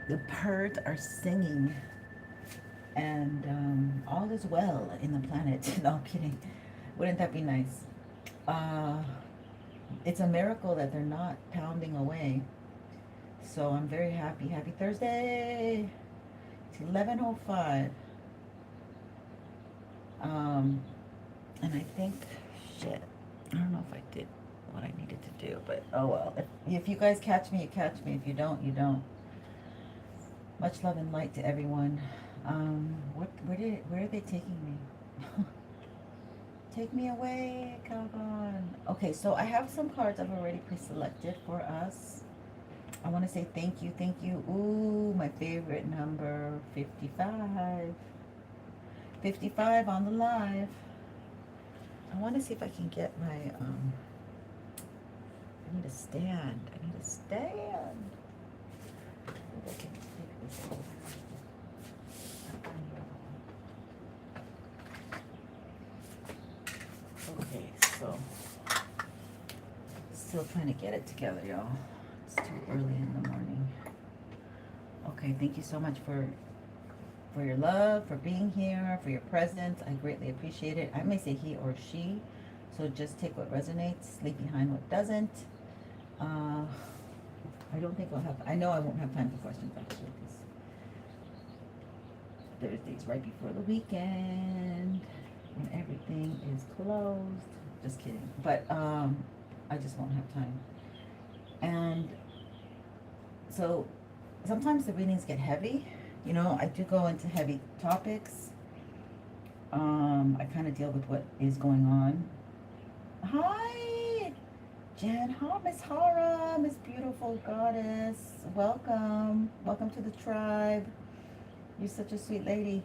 The birds are singing, and all is well in the planet. No, I'm kidding. Wouldn't that be nice? Uh, it's a miracle that they're not pounding away. So I'm very happy. Happy Thursday. It's 11:05. Um, and I think, shit, I don't know if I did what I needed to do, but oh well. If you guys catch me, you catch me. If you don't, you don't. Much love and light to everyone. Where are they taking me? Take me away, Calgon. Okay, so I have some cards I've already pre-selected for us. I want to say thank you, thank you. Ooh, my favorite number, 55. 55 on the live. I want to see if I can get my, I need a stand. I need a stand. Maybe I can take this off. Okay, so still trying to get it together, y'all. It's too early in the morning. Okay, thank you so much for your love, for being here, for your presence. I greatly appreciate it. I may say he or she, so just take what resonates, leave behind what doesn't. I don't think I'll have, I know I won't have time for questions actually, because Thursday's right before the weekend when everything is closed. Just kidding. But I just won't have time. And so sometimes the readings get heavy. You know, I do go into heavy topics. I kind of deal with what is going on. Hi, Jen. Hi, Miss Hara, Miss Beautiful Goddess. Welcome. Welcome to the tribe. You're such a sweet lady.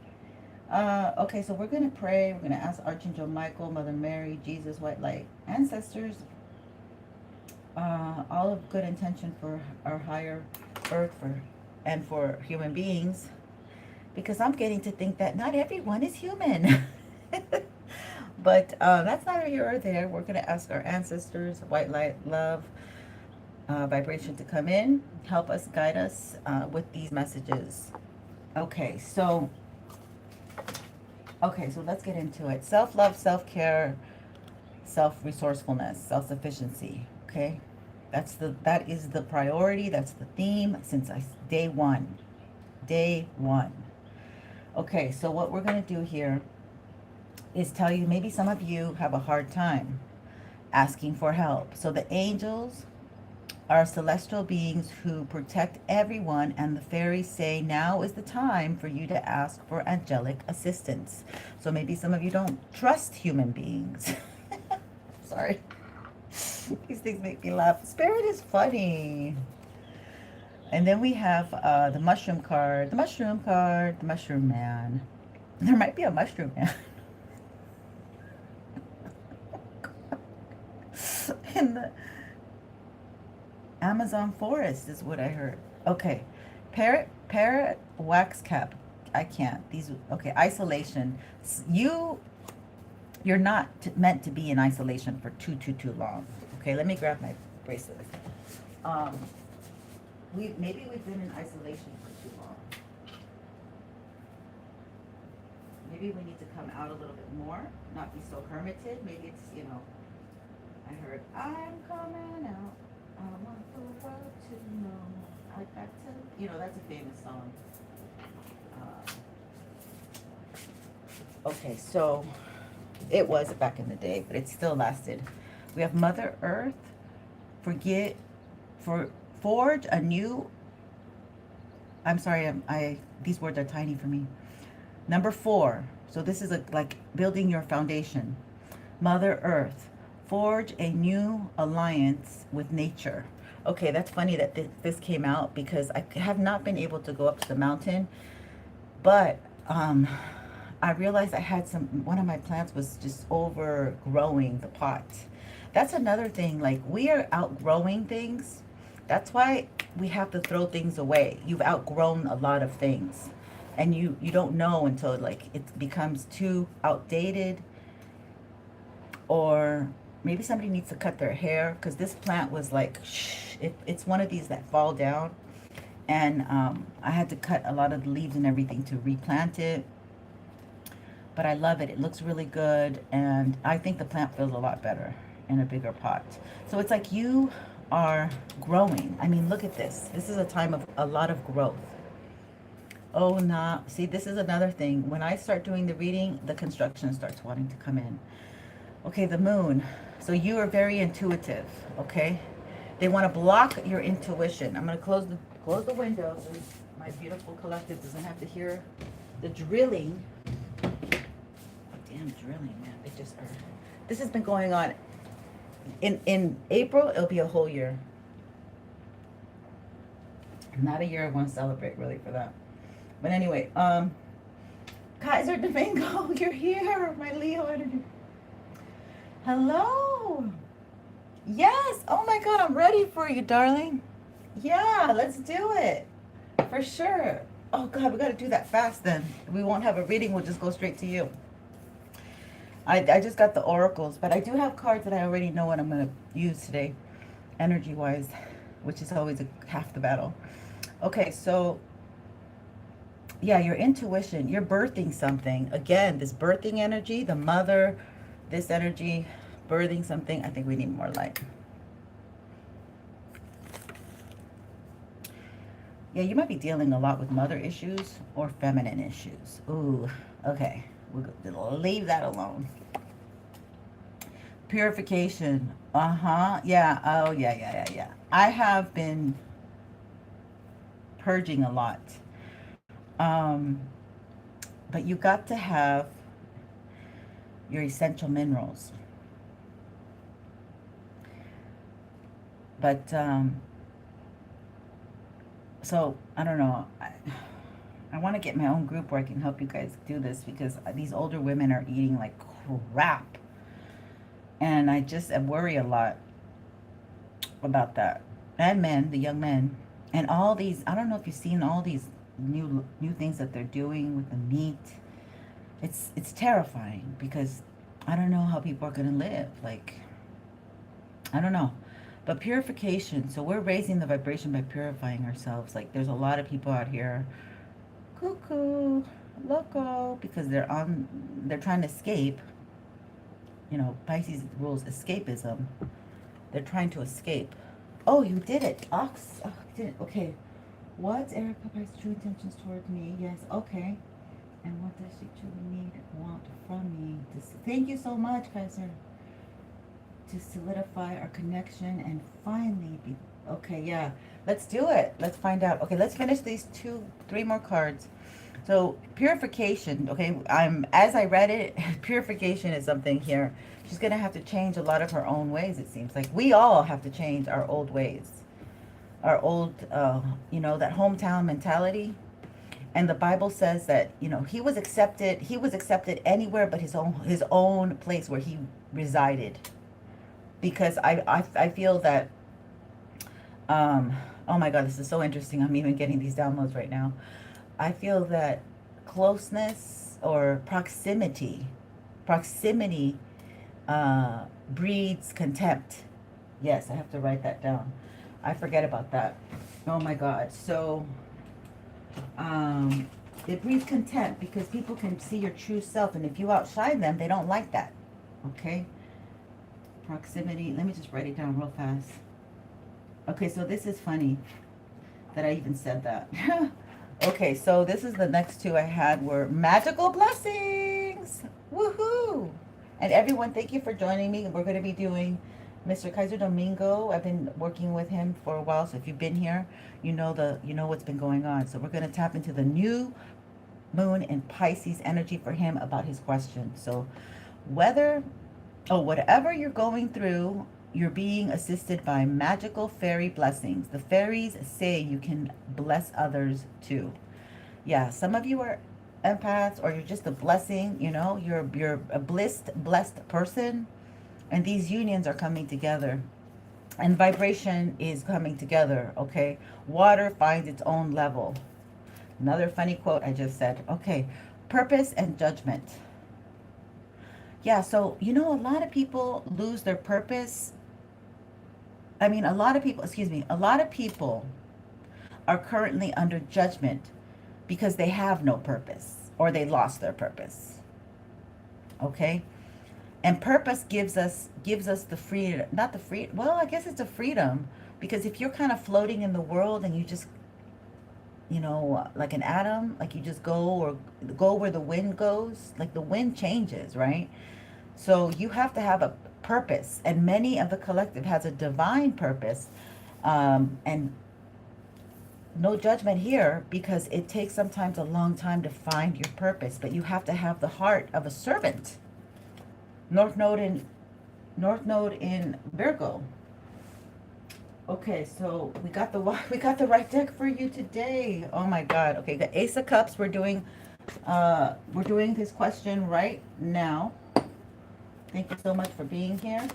Okay, so we're going to pray. We're going to ask Archangel Michael, Mother Mary, Jesus, White Light, ancestors, all of good intention for our higher earth and for human beings, because I'm getting to think that not everyone is human. But that's neither here or there. We're going to ask our ancestors, white light, love, vibration to come in, help us, guide us with these messages. Okay, so let's get into it. Self-love, self-care, self-resourcefulness, self-sufficiency. Okay, that is the priority. That's the theme since day one. Day one. Okay, so what we're going to do here is tell you, maybe some of you have a hard time asking for help. So the angels are celestial beings who protect everyone, and the fairies say now is the time for you to ask for angelic assistance. So maybe some of you don't trust human beings. Sorry. These things make me laugh. Spirit is funny. And then we have the mushroom card, the mushroom man. There might be a mushroom man. In the Amazon forest is what I heard. Okay. Parrot wax cap. I can't. Okay, isolation. You're not meant to be in isolation for too long. Okay, let me grab my bracelet. Maybe we've been in isolation for too long. Maybe we need to come out a little bit more, not be so hermited. Maybe it's, I heard, I'm coming out. I want the world to know. I got to, that's a famous song. Okay, so it was back in the day, but it still lasted. We have Mother Earth, forge a new, I'm sorry, these words are tiny for me. Number 4, so this is like building your foundation. Mother Earth, forge a new alliance with nature. Okay, that's funny that this came out because I have not been able to go up to the mountain, but I realized one of my plants was just overgrowing the pot. That's another thing, like we are outgrowing things. That's why we have to throw things away. You've outgrown a lot of things, and you don't know until like it becomes too outdated, or maybe somebody needs to cut their hair, because this plant was like, it's one of these that fall down, And I had to cut a lot of the leaves and everything to replant it. But I love it. It looks really good. And I think the plant feels a lot better in a bigger pot. So it's like you are growing. I mean, look at this. This is a time of a lot of growth. Oh, nah. See, this is another thing. When I start doing the reading, the construction starts wanting to come in. Okay, the moon. So you are very intuitive, okay? They want to block your intuition. I'm going to close the window so my beautiful collective doesn't have to hear the drilling. Damn drilling, man. They just are. This has been going on. In April, it'll be a whole year. Not a year I want to celebrate, really, for that. But anyway, Kaiser, Domingo, you're here, my Leo energy. Hello. Yes. Oh my God, I'm ready for you, darling. Yeah, let's do it. For sure. Oh God, we got to do that fast then. We won't have a reading. We'll just go straight to you. I just got the oracles, but I do have cards that I already know what I'm going to use today, energy-wise, which is always half the battle. Okay, so yeah, your intuition, you're birthing something. Again, this birthing energy, the mother, this energy, birthing something. I think we need more light. Yeah, you might be dealing a lot with mother issues or feminine issues. Ooh, okay. We'll leave that alone. Purification. Yeah. Oh, yeah. I have been purging a lot. But you got to have your essential minerals. But, so, I don't know. I want to get my own group where I can help you guys do this because these older women are eating like crap. And I just worry a lot about that. And men, the young men. And all these, I don't know if you've seen all these new things that they're doing with the meat. It's terrifying because I don't know how people are going to live. Like, I don't know. But purification, so we're raising the vibration by purifying ourselves. Like, there's a lot of people out here cuckoo, loco, because they're trying to escape. You know, Pisces rules escapism. They're trying to escape. Oh, you did it. Ox. Oh, you did it. Okay. What's Erica Pipe's true intentions towards me? Yes. Okay. And what does she truly want from me? Thank you so much, Kaiser. To solidify our connection and finally be... Okay, yeah. Let's do it. Let's find out. Okay, let's finish these 3 more cards. So, purification, okay, as I read it, purification is something here. She's going to have to change a lot of her own ways, it seems like. We all have to change our old ways. Our old, you know, that hometown mentality. And the Bible says that, you know, he was accepted anywhere but his own place where he resided. Because I feel that, oh my God, this is so interesting. I'm even getting these downloads right now. I feel that closeness or proximity breeds contempt. Yes, I have to write that down. I forget about that. Oh my God. So, it breeds contempt because people can see your true self. And if you outshine them, they don't like that. Okay? Proximity. Let me just write it down real fast. Okay, so this is funny that I even said that. Okay, so this is the next 2 I had were magical blessings. Woohoo! And everyone, thank you for joining me. We're going to be doing Mr. Kaiser Domingo. I've been working with him for a while, so if you've been here, you know what's been going on. So we're going to tap into the new moon in Pisces energy for him about his question. So whatever you're going through, you're being assisted by magical fairy blessings. The fairies say you can bless others too. Yeah, some of you are empaths or you're just a blessing, you know, you're a blessed person, and these unions are coming together and vibration is coming together. Okay, water finds its own level. Another funny quote I just said. Okay, purpose and judgment. Yeah, so you know, a lot of people lose their purpose. I mean, a lot of people are currently under judgment because they have no purpose or they lost their purpose. Okay? And purpose gives us the freedom, not the free, well, I guess it's a freedom, because if you're kind of floating in the world and you just, you know, like an atom, like you just go where the wind goes, like the wind changes, right? So you have to have a purpose, and many of the collective has a divine purpose, and no judgment here, because it takes sometimes a long time to find your purpose, but you have to have the heart of a servant. North Node in Virgo. Okay, so we got the right deck for you today. Oh my God. Okay, the Ace of Cups. We're doing this question right now. Thank you so much for being here.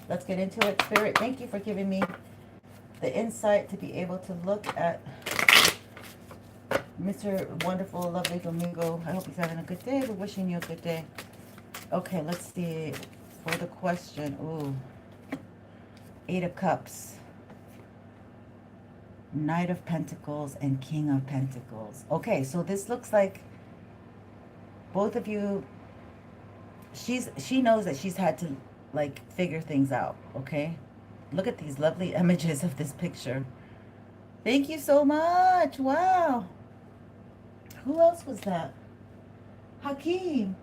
Let's get into it. Spirit, thank you for giving me the insight to be able to look at Mr. Wonderful, lovely Domingo. I hope he's having a good day. We're wishing you a good day. Okay, let's see for the question. Ooh, 8 of Cups, Knight of Pentacles, and King of Pentacles. Okay, so this looks like both of you, she knows that she's had to like figure things out. Okay, look at these lovely images of this picture. Thank you so much. Wow. Who else was that? Hakee.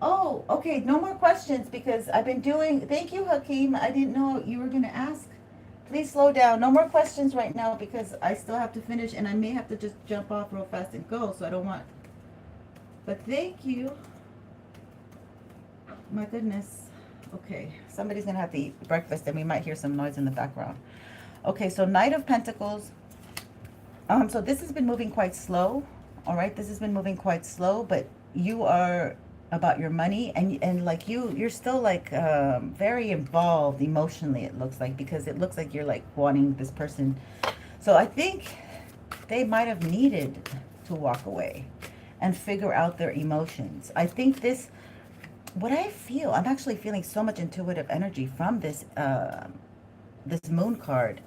Oh, okay. No more questions because I've been doing... Thank you, Hakeem. I didn't know you were going to ask. Please slow down. No more questions right now because I still have to finish and I may have to just jump off real fast and go, so I don't want... But thank you. My goodness. Okay. Somebody's going to have to eat breakfast and we might hear some noise in the background. Okay, so Knight of Pentacles. So this has been moving quite slow. All right, this has been moving quite slow, but you are about your money, and like you're still like very involved emotionally, it looks like, because it looks like you're like wanting this person. So I think they might have needed to walk away and figure out their emotions. I think this, what I feel, I'm actually feeling so much intuitive energy from this this moon card,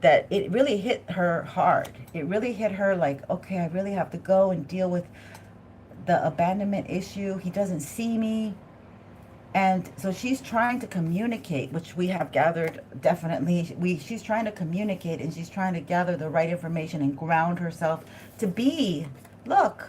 that it really hit her hard. It really hit her like, okay, I really have to go and deal with the abandonment issue. He doesn't see me. And so she's trying to communicate, which we have gathered definitely. She's trying to communicate and she's trying to gather the right information and ground herself to be, look.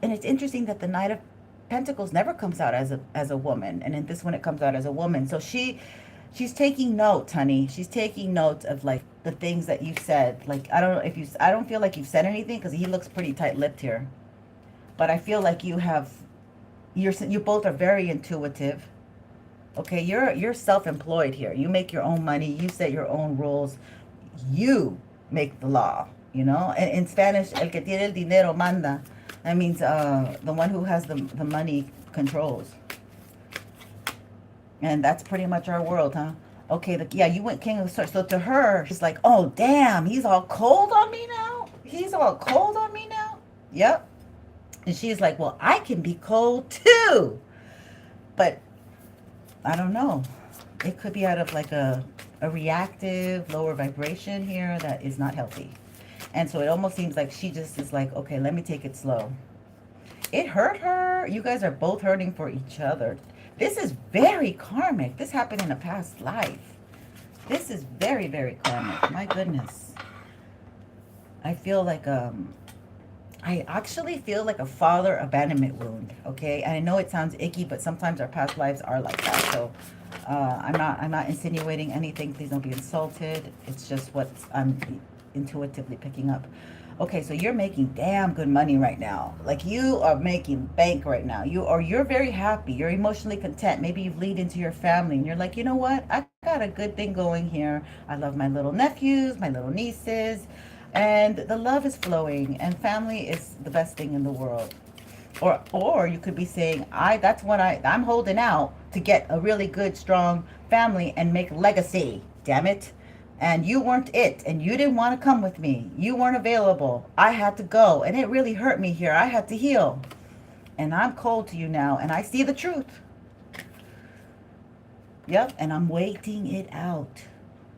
And it's interesting that the Knight of Pentacles never comes out as a woman. And in this one, it comes out as a woman. So she's taking notes, honey. She's taking notes of like the things that you've said. Like, I don't know if I don't feel like you've said anything because he looks pretty tight-lipped here. But I feel like you both are very intuitive. Okay, you're self-employed here. You make your own money. You set your own rules. You make the law, you know? And in Spanish, el que tiene el dinero manda. That means the one who has the money controls. And that's pretty much our world, huh? Okay, yeah, you went King of Swords. So to her, she's like, oh, damn, he's all cold on me now? He's all cold on me now? Yep. And she's like, well, I can be cold too. But I don't know. It could be out of like a reactive, lower vibration here that is not healthy. And so it almost seems like she just is like, okay, let me take it slow. It hurt her. You guys are both hurting for each other. This is very karmic. This happened in a past life. This is very, very karmic. My goodness. I feel like, I actually feel like a father abandonment wound, okay? And I know it sounds icky, but sometimes our past lives are like that. So I'm not insinuating anything. Please don't be insulted. It's just what I'm intuitively picking up. Okay, so you're making damn good money right now. Like you are making bank right now. You're very happy. You're emotionally content. Maybe you've leaned into your family and you're like, you know what? I got a good thing going here. I love my little nephews, my little nieces, and the love is flowing and family is the best thing in the world. Or you could be saying, that's what I'm holding out to get a really good, strong family and make legacy. Damn it. And you weren't it, and you didn't want to come with me. You weren't available. I had to go, and it really hurt me here. I had to heal. And I'm cold to you now, and I see the truth. Yep, and I'm waiting it out.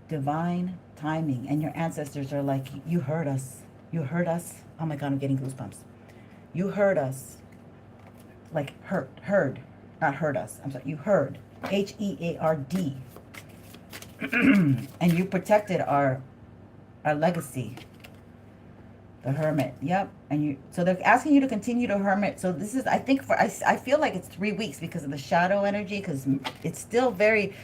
Divine timing. And your ancestors are like, you heard us. You heard us. Oh my God, I'm getting goosebumps. You heard us. Like heard. Not heard us. I'm sorry. You heard. Heard. And you protected our legacy. The Hermit. Yep. And you, so they're asking you to continue to hermit. So this is, I think I feel like it's 3 weeks because of the shadow energy, because it's still very,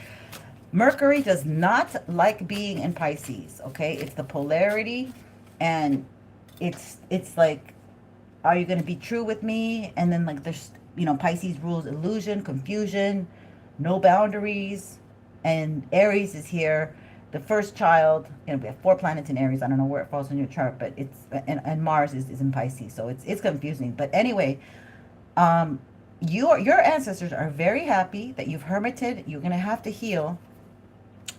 Mercury does not like being in Pisces. Okay. It's the polarity, and it's like, are you going to be true with me? And then like there's, you know, Pisces rules illusion, confusion, no boundaries. And Aries is here. The first child, you know, we have 4 planets in Aries. I don't know where it falls on your chart, but it's, and Mars is in Pisces. So it's confusing. But anyway, your ancestors are very happy that you've hermited. You're going to have to heal.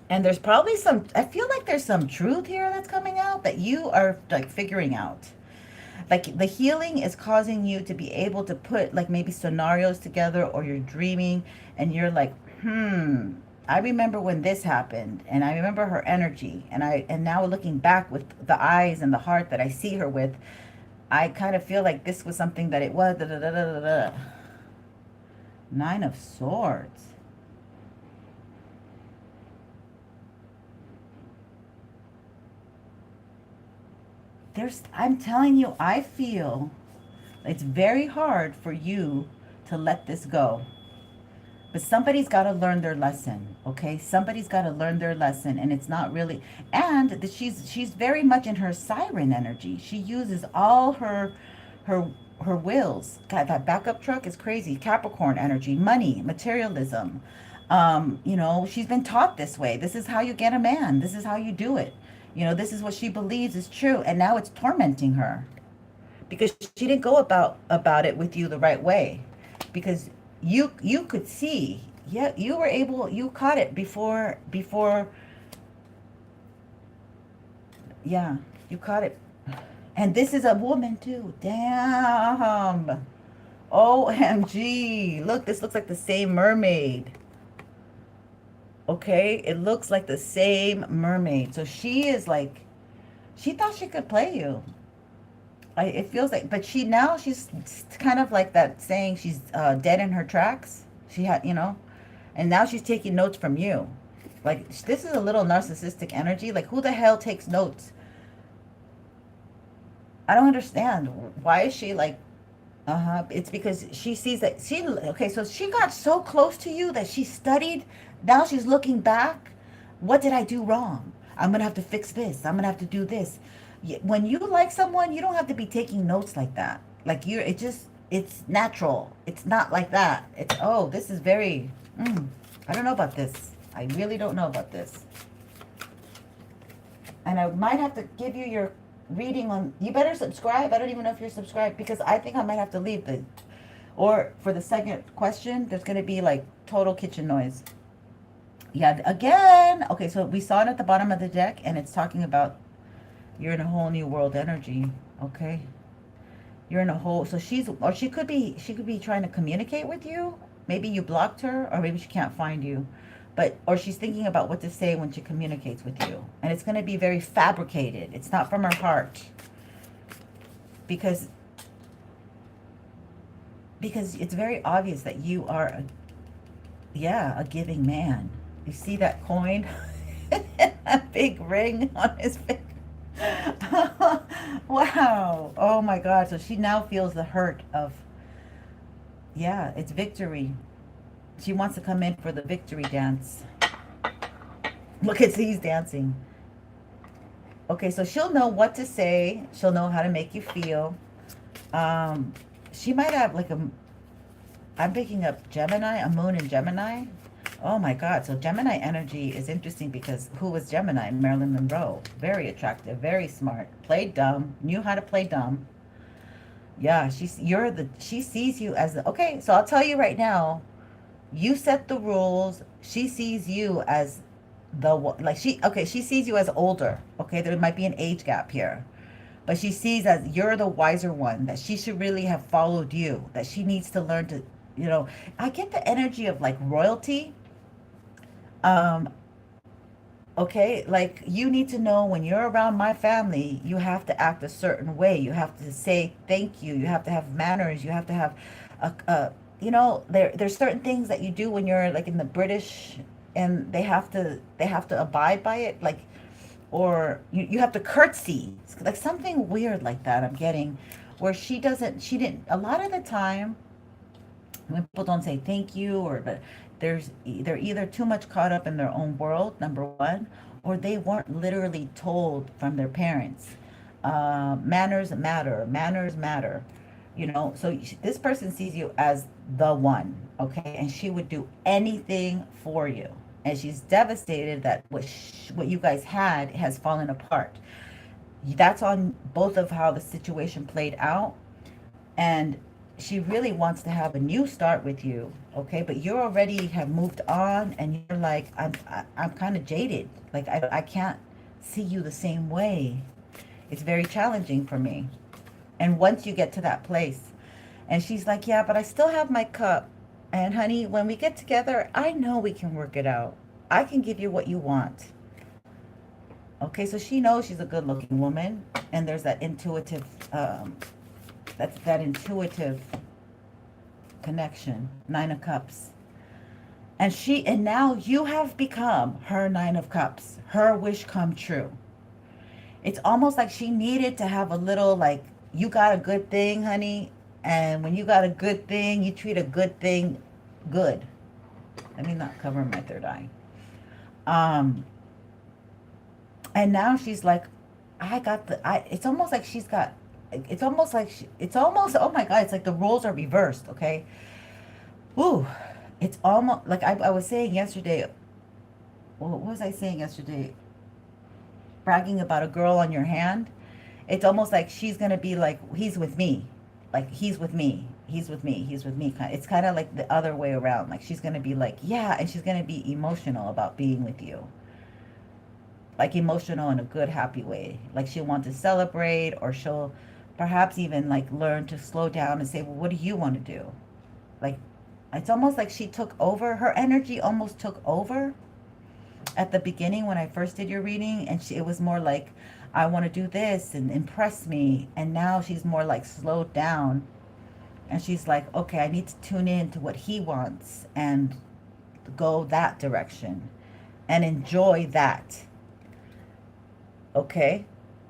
And there's probably some, I feel like there's some truth here that's coming out that you are like figuring out. Like the healing is causing you to be able to put like maybe scenarios together, or you're dreaming and you're like, I remember when this happened, and I remember her energy, and now looking back with the eyes and the heart that I see her with, I kind of feel like this was something that it was. 9 of Swords. I'm telling you, I feel it's very hard for you to let this go. But somebody's got to learn their lesson, okay? Somebody's got to learn their lesson, and it's not really, and she's very much in her siren energy. She uses all her wills. God, that backup truck is crazy. Capricorn energy, money, materialism. You know, she's been taught this way. This is how you get a man. This is how you do it. You know, this is what she believes is true, and now it's tormenting her because she didn't go about it with you the right way, because you could see, yeah, you caught it before, yeah, you caught it. And this is a woman too. Damn. OMG. Look, this looks like the same mermaid. Okay, it looks like the same mermaid. So she is like, she thought she could play you. It feels like, but she's kind of like that saying, she's dead in her tracks. She had, you know, and now she's taking notes from you. Like, this is a little narcissistic energy. Like, who the hell takes notes? I don't understand. Why is she like, it's because she sees that okay, so she got so close to you that she studied. Now she's looking back. What did I do wrong? I'm going to have to fix this. I'm going to have to do this. When you like someone, you don't have to be taking notes like that. Like it's natural. It's not like that. It's, oh, this is very, I don't know about this. I really don't know about this. And I might have to give you your reading on, you better subscribe. I don't even know if you're subscribed, because I think I might have to leave or for the second question, there's going to be like total kitchen noise. Yeah, again. Okay, so we saw it at the bottom of the deck, and it's talking about you're in a whole new world energy. Okay, you're in a whole, so she could be trying to communicate with you. Maybe you blocked her, or maybe she can't find you, or she's thinking about what to say when she communicates with you, and it's going to be very fabricated. It's not from her heart, because it's very obvious that you are a giving man. You see that coin? A big ring on his finger. Wow. Oh my God. So she now feels the hurt of, it's victory. She wants to come in for the victory dance. Look at these dancing. Okay, so she'll know what to say. She'll know how to make you feel. She might have like I'm picking up Gemini, a moon in Gemini. Oh my God. So Gemini energy is interesting because who was Gemini? Marilyn Monroe. Very attractive, very smart. Played dumb, knew how to play dumb. Yeah, she sees you as okay, so I'll tell you right now, you set the rules. She sees you as she sees you as older. Okay, there might be an age gap here. But she sees that you're the wiser one, that she should really have followed you, that she needs to learn to, you know, I get the energy of like royalty. Okay, like you need to know when you're around my family, you have to act a certain way. You have to say thank you. You have to have manners. You have to have you know, there's certain things that you do when you're like in the British, and they have to abide by it. Like, or you have to curtsy. It's like something weird like that I'm getting, where she didn't, a lot of the time when people don't say thank you, or but they're either too much caught up in their own world, number one, or they weren't literally told from their parents. Manners matter, manners matter, you know. So this person sees you as the one, okay, and she would do anything for you, and she's devastated that what you guys had has fallen apart. That's on both of how the situation played out, and she really wants to have a new start with you, okay, but you already have moved on, and you're like, I'm kind of jaded, like I can't see you the same way. It's very challenging for me. And once you get to that place, and she's like, yeah, but I still have my cup, and honey, when we get together, I know we can work it out. I can give you what you want. Okay, so she knows she's a good looking woman, and there's that intuitive that intuitive connection. Nine of Cups. And now you have become her Nine of Cups, her wish come true. It's almost like she needed to have a little, like, you got a good thing, honey, and when you got a good thing, you treat a good thing good. Let me not cover my third eye. And now she's like, it's almost like she's got, oh my God, it's like the roles are reversed, okay? Ooh, it's almost like I was saying yesterday, what was I saying yesterday? Bragging about a girl on your hand. It's almost like she's going to be like, he's with me. Like, he's with me. He's with me. He's with me. It's kind of like the other way around. Like, she's going to be like, yeah, and she's going to be emotional about being with you. Like, emotional in a good, happy way. Like, she'll want to celebrate, or she'll perhaps even like learn to slow down and say, well, what do you want to do? Like, it's almost like she took over. Her energy almost took over at the beginning when I first did your reading. And it was more like, I want to do this and impress me. And now she's more like slowed down. And she's like, okay, I need to tune in to what he wants and go that direction and enjoy that. Okay?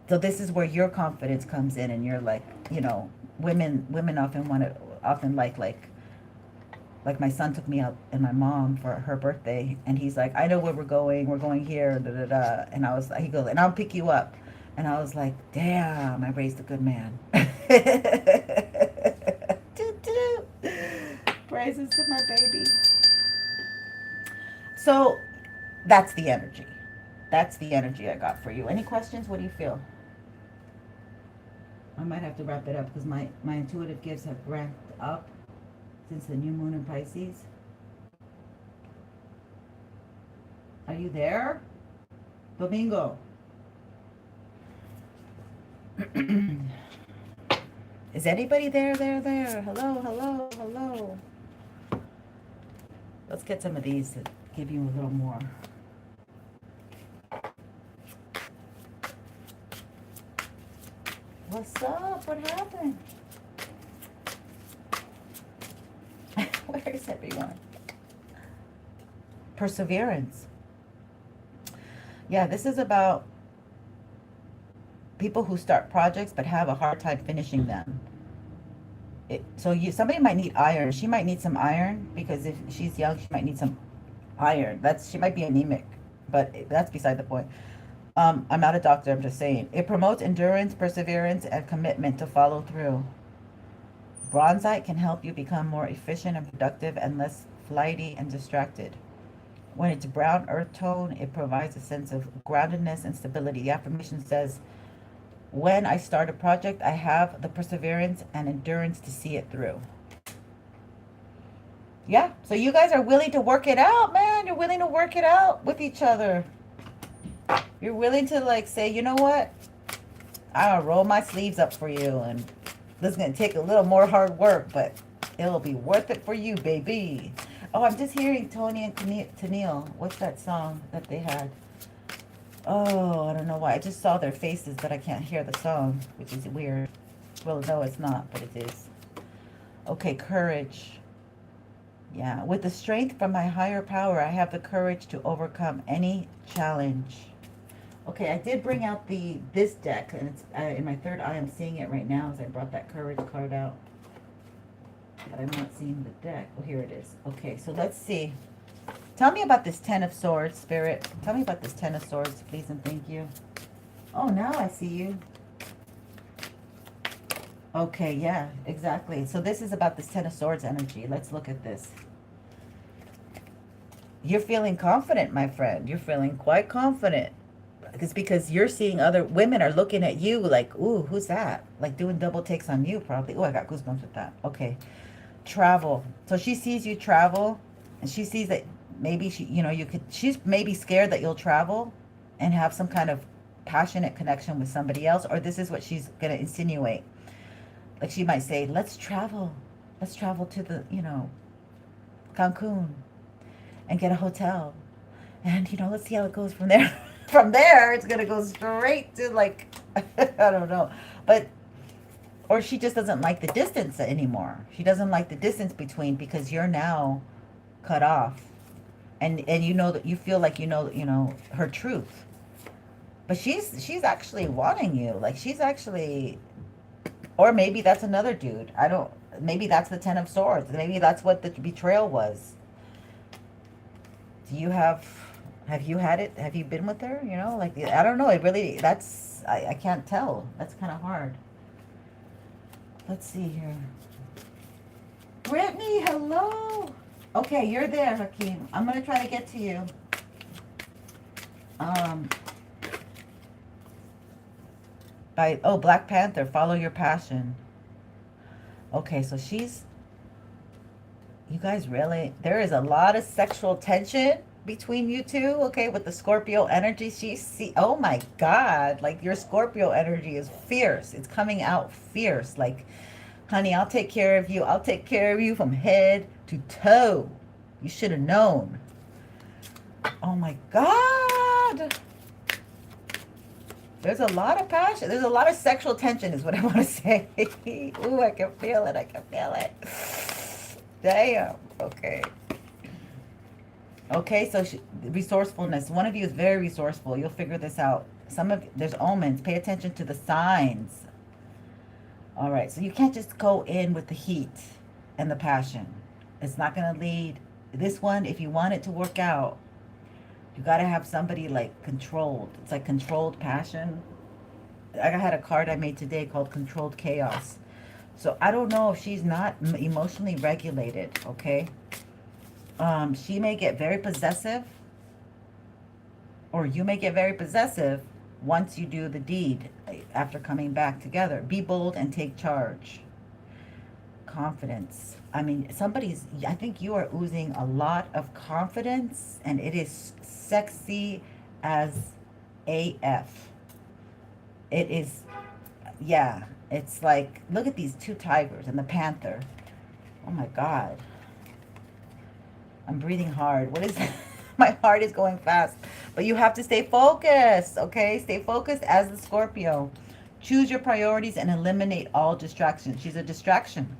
So this is where your confidence comes in, and you're like, you know, women often like my son took me out and my mom for her birthday, and he's like, I know where we're going here, da da da. And I was like, he goes, and I'll pick you up. And I was like, damn, I raised a good man. Praises to my baby. So that's the energy. That's the energy I got for you. Any questions? What do you feel? I might have to wrap it up because my intuitive gifts have ramped up since the new moon in Pisces. Are you there? Domingo. Is anybody there? Hello, hello, hello. Let's get some of these to give you a little more. What's up? What happened? Where is everyone? Perseverance. Yeah, this is about people who start projects but have a hard time finishing them. Somebody might need iron. She might need some iron, because if she's young, she might need some iron. She might be anemic, but that's beside the point. I'm not a doctor, I'm just saying. It promotes endurance, perseverance, and commitment to follow through. Bronzite can help you become more efficient and productive and less flighty and distracted. When it's brown earth tone, it provides a sense of groundedness and stability. The affirmation says, when I start a project, I have the perseverance and endurance to see it through. Yeah, so you guys are willing to work it out, man. You're willing to work it out with each other. You're willing to like say, you know what? I'll roll my sleeves up for you, and this is going to take a little more hard work, but it'll be worth it for you, baby. Oh, I'm just hearing Tony and Tennille. What's that song that they had? Oh, I don't know why. I just saw their faces, but I can't hear the song, which is weird. Well, no, it's not, but it is. Okay, courage. Yeah, with the strength from my higher power, I have the courage to overcome any challenge. Okay, I did bring out this deck, and it's in my third eye. I'm seeing it right now as I brought that courage card out. But I'm not seeing the deck. Oh, here it is. Okay, so let's see. Tell me about this Ten of Swords, Spirit. Tell me about this Ten of Swords, please and thank you. Oh, now I see you. Okay, yeah, exactly. So this is about this Ten of Swords energy. Let's look at this. You're feeling confident, my friend. You're feeling quite confident. It's because you're seeing other women are looking at you like, ooh, who's that? Like doing double takes on you probably. Oh, I got goosebumps with that. Okay. Travel. So she sees you travel, and she sees that maybe she's maybe scared that you'll travel and have some kind of passionate connection with somebody else, or this is what she's going to insinuate. Like she might say, let's travel to the, Cancun and get a hotel. And, let's see how it goes from there. From there, it's going to go straight to like, I don't know. But, or she just doesn't like the distance anymore. She doesn't like the distance between, because you're now cut off. And you know that you feel like you know her truth. But she's actually wanting you. Like she's actually, or maybe that's another dude. Maybe that's the Ten of Swords. Maybe that's what the betrayal was. Have you had it? Have you been with her? Like, I don't know. I can't tell. That's kind of hard. Let's see here. Brittany, hello. Okay, you're there, Hakeem. I'm going to try to get to you. Black Panther, follow your passion. Okay, so you guys really, there is a lot of sexual tension between you two, okay, with the Scorpio energy. Oh my God, like your Scorpio energy is fierce. It's coming out fierce. Like, honey, I'll take care of you. I'll take care of you from head to toe. You should have known. Oh my God. There's a lot of passion. There's a lot of sexual tension is what I want to say. Ooh, I can feel it. I can feel it. Damn. Okay. Okay, so resourcefulness. One of you is very resourceful. You'll figure this out. There's omens. Pay attention to the signs. All right, so you can't just go in with the heat and the passion. It's not going to lead. This one, if you want it to work out, you got to have somebody like controlled. It's like controlled passion. I had a card I made today called Controlled Chaos. So I don't know if she's not emotionally regulated, okay? She may get very possessive, or you may get very possessive once you do the deed after coming back together. Be bold and take charge. Confidence. I mean, I think you are oozing a lot of confidence, and it is sexy as AF. It is, yeah, it's like, look at these two tigers and the panther. Oh my God. I'm breathing hard. What is that? My heart is going fast. But you have to stay focused, okay? Stay focused as the Scorpio. Choose your priorities and eliminate all distractions. She's a distraction.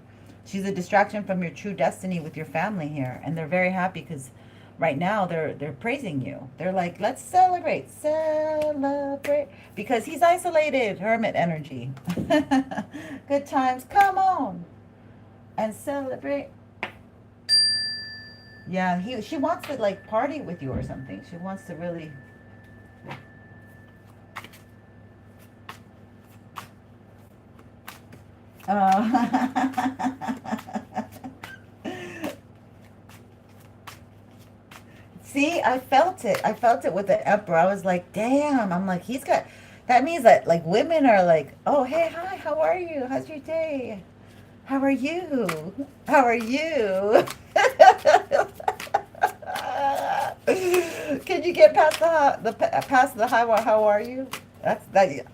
She's a distraction from your true destiny with your family here. And they're very happy because right now they're praising you. They're like, let's celebrate. Celebrate. Because he's isolated. Hermit energy. Good times. Come on. And celebrate. Yeah, she wants to like party with you or something. She wants to really. See, I felt it. I felt it with the Emperor. I was like, damn. I'm like, that means that like women are like, oh, hey, hi, how are you? How's your day? How are you? How are you? Can you get past the high? How are you?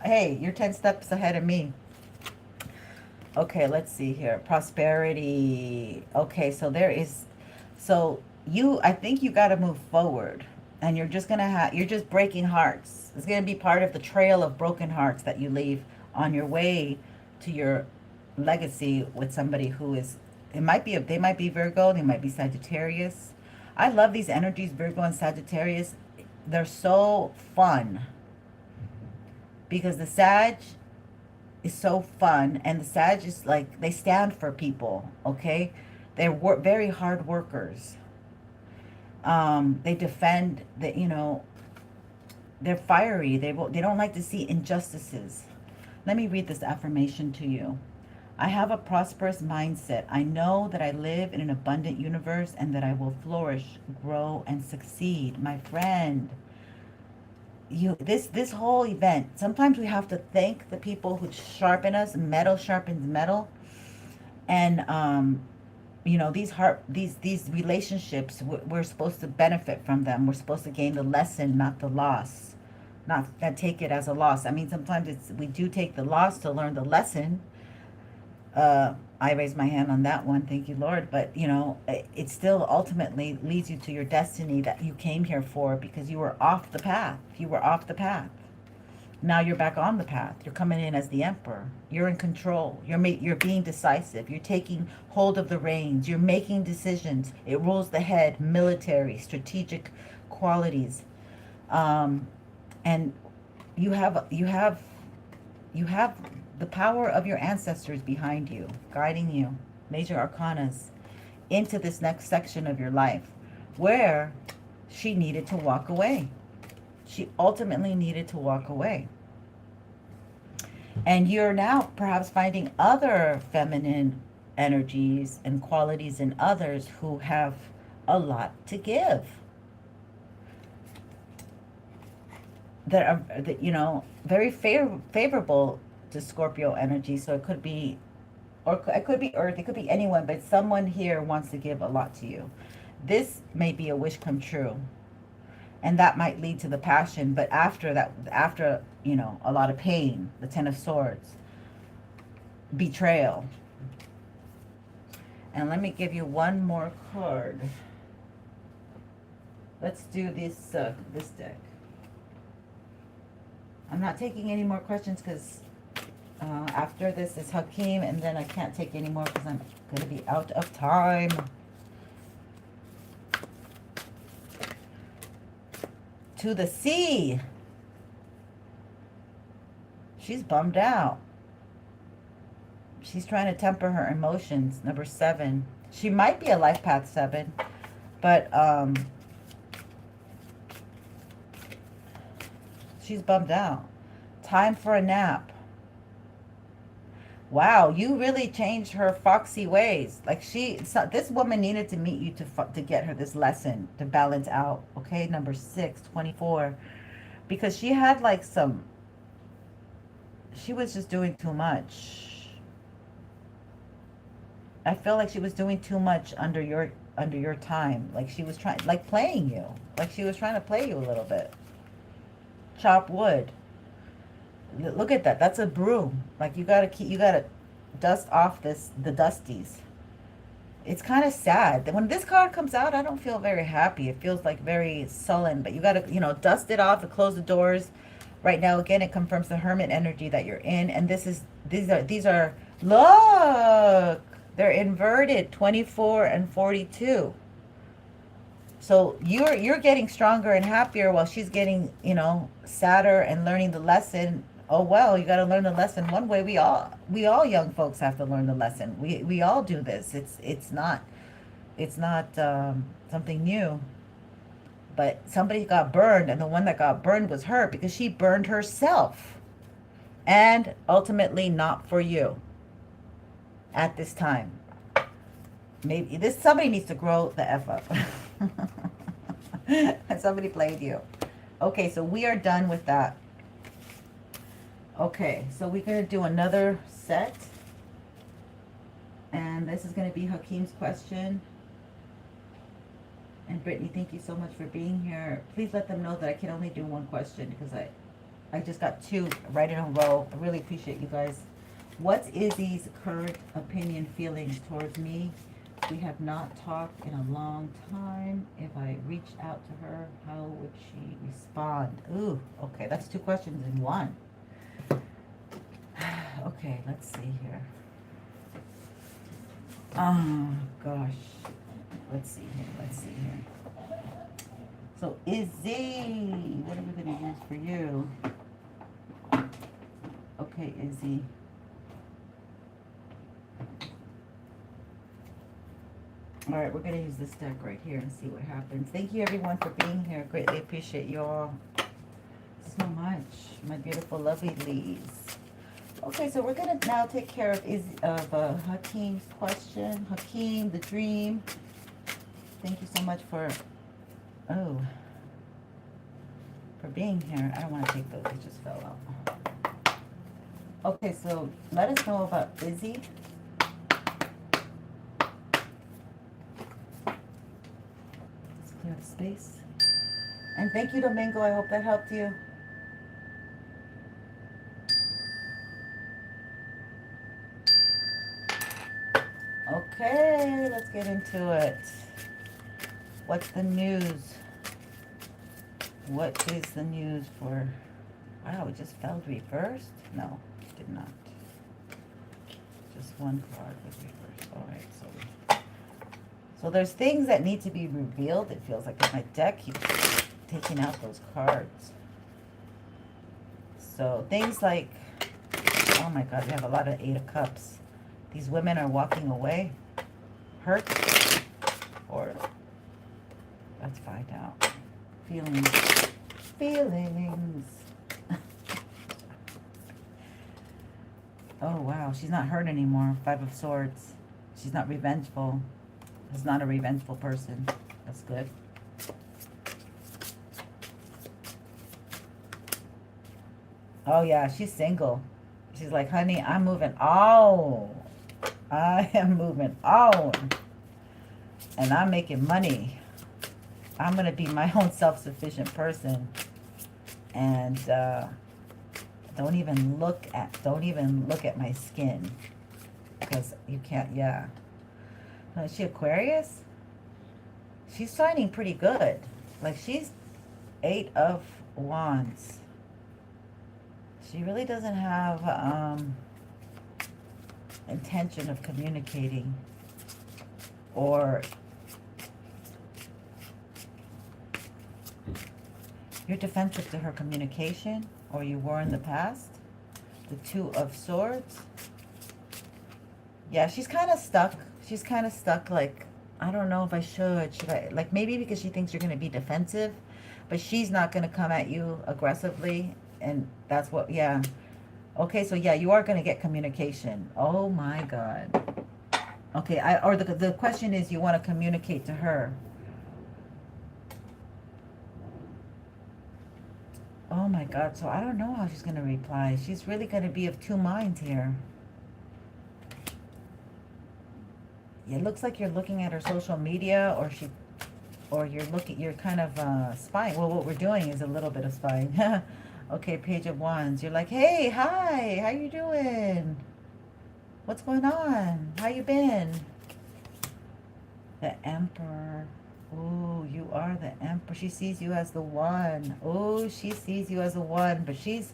Hey, you're 10 steps ahead of me. Okay, let's see here. Prosperity. Okay, so I think you got to move forward. And you're just going to have, you're just breaking hearts. It's going to be part of the trail of broken hearts that you leave on your way to your legacy with somebody who is, it might be, they might be Virgo, they might be Sagittarius. I love these energies, Virgo and Sagittarius. They're so fun because the Sag is so fun, and the Sag is like, they stand for people, okay? They're very hard workers. They defend, the, you know, they're fiery. They don't like to see injustices. Let me read this affirmation to you. I have a prosperous mindset. I know that I live in an abundant universe and that I will flourish, grow, and succeed. My friend, this whole event, sometimes we have to thank the people who sharpen us. Metal sharpens metal. And you know, these relationships, we're supposed to benefit from them. We're supposed to gain the lesson, not the loss. Not take it as a loss. I mean, sometimes we do take the loss to learn the lesson. I raise my hand on that one, thank you, Lord. But, you know, it still ultimately leads you to your destiny that you came here for, because you were off the path. You were off the path. Now you're back on the path. You're coming in as the emperor. You're in control. You're being decisive. You're taking hold of the reins. You're making decisions. It rules the head, military, strategic qualities. And you have the power of your ancestors behind you, guiding you, major arcanas, into this next section of your life, where she needed to walk away. She ultimately needed to walk away. And you're now perhaps finding other feminine energies and qualities in others who have a lot to give. That are, you know, very favorable to Scorpio energy. So it could be, or it could be Earth, it could be anyone, but someone here wants to give a lot to you. This may be a wish come true. And that might lead to the passion, but after that, after, you know, a lot of pain, the Ten of Swords, betrayal. And let me give you one more card. Let's do this deck. I'm not taking any more questions because after this is Hakeem, and then I can't take any more because I'm going to be out of time. To the sea. She's bummed out. She's trying to temper her emotions. Number 7. She might be a life path 7, but she's bummed out. Time for a nap. Wow, you really changed her foxy ways. Like this woman needed to meet you to get her this lesson to balance out. Okay, number 6, 24, because she had like she was just doing too much. I feel like she was doing too much under your time. Like she was trying, like playing you. Like she was trying to play you a little bit. Chop wood. Look at that. That's a broom. Like you gotta dust off the dusties. It's kind of sad. When this card comes out, I don't feel very happy. It feels like very sullen, but you gotta, you know, dust it off and close the doors. Right now, again, it confirms the Hermit energy that you're in. And these are, look, they're inverted, 24 and 42. So you're getting stronger and happier while she's getting, you know, sadder and learning the lesson. Oh, well, you got to learn the lesson one way. We all young folks have to learn the lesson. We all do this. It's not something new. But somebody got burned, and the one that got burned was her, because she burned herself. And ultimately not for you at this time. Maybe somebody needs to grow the F up. And somebody played you. Okay, so we are done with that. Okay, so we're going to do another set. And this is going to be Hakeem's question. And Brittany, thank you so much for being here. Please let them know that I can only do one question because I just got 2 right in a row. I really appreciate you guys. What's Izzy's current opinion, feelings towards me We have not talked in a long time. If I reached out to her, how would she respond? Ooh, okay, that's 2 questions in one. Okay, let's see here. Oh, gosh. Let's see here. So, Izzy, what are we going to use for you? Okay, Izzy. All right, we're going to use this deck right here and see what happens. Thank you, everyone, for being here. Greatly appreciate you all so much, my beautiful, lovely leads. Okay, so we're going to now take care of Hakeem's question. Hakeem, the dream. Thank you so much for being here. I don't want to take those. They just fell out. Okay, so let us know about Izzy. Clear the space. And thank you, Domingo. I hope that helped you. Okay, let's get into it. What's the news? What is the news for... Wow, it just fell reversed? No, it did not. Just one card was reversed. All right, so there's things that need to be revealed. It feels like my deck keeps taking out those cards. So things like, oh my God, we have a lot of 8 of Cups. These women are walking away, hurt, or let's find out. Feelings. Oh wow, she's not hurt anymore. 5 of Swords. She's not revengeful. Is not a revengeful person. That's good. Oh yeah, she's single. She's like, honey, I'm moving on. I am moving on. And I'm making money. I'm going to be my own self-sufficient person. And don't even look at my skin. Because you can't, yeah. Is she Aquarius? She's signing pretty good. Like, she's 8 of Wands. She really doesn't have intention of communicating. Or you're defensive to her communication, or you were in the past. The 2 of Swords. Yeah, she's kind of stuck. She's kind of stuck, like, I don't know if I should. Should I? Like, maybe because she thinks you're going to be defensive, but she's not going to come at you aggressively, and that's what, yeah. Okay, so yeah, you are going to get communication. Oh my God. Okay, the question is, you want to communicate to her. Oh my God, so I don't know how she's going to reply. She's really going to be of 2 minds here. It looks like you're looking at her social media, or you're kind of spying. Well, what we're doing is a little bit of spying. Okay, Page of Wands. You're like, hey, hi, how you doing? What's going on? How you been? The Emperor. Ooh, you are the Emperor. She sees you as the one. Oh, she sees you as a one, but she's...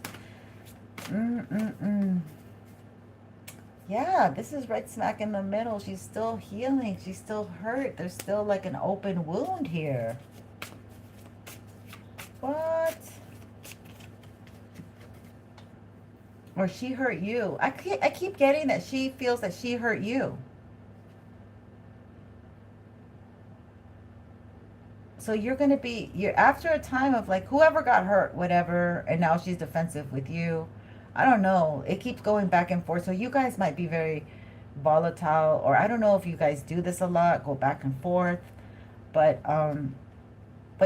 Yeah, this is right smack in the middle. She's still healing. She's still hurt. There's still like an open wound here. What? Or she hurt you. I keep getting that she feels that she hurt you. So you're going to be, you're after a time of like, whoever got hurt, whatever, and now she's defensive with you. I don't know. It keeps going back and forth. So you guys might be very volatile, or I don't know if you guys do this a lot, go back and forth. But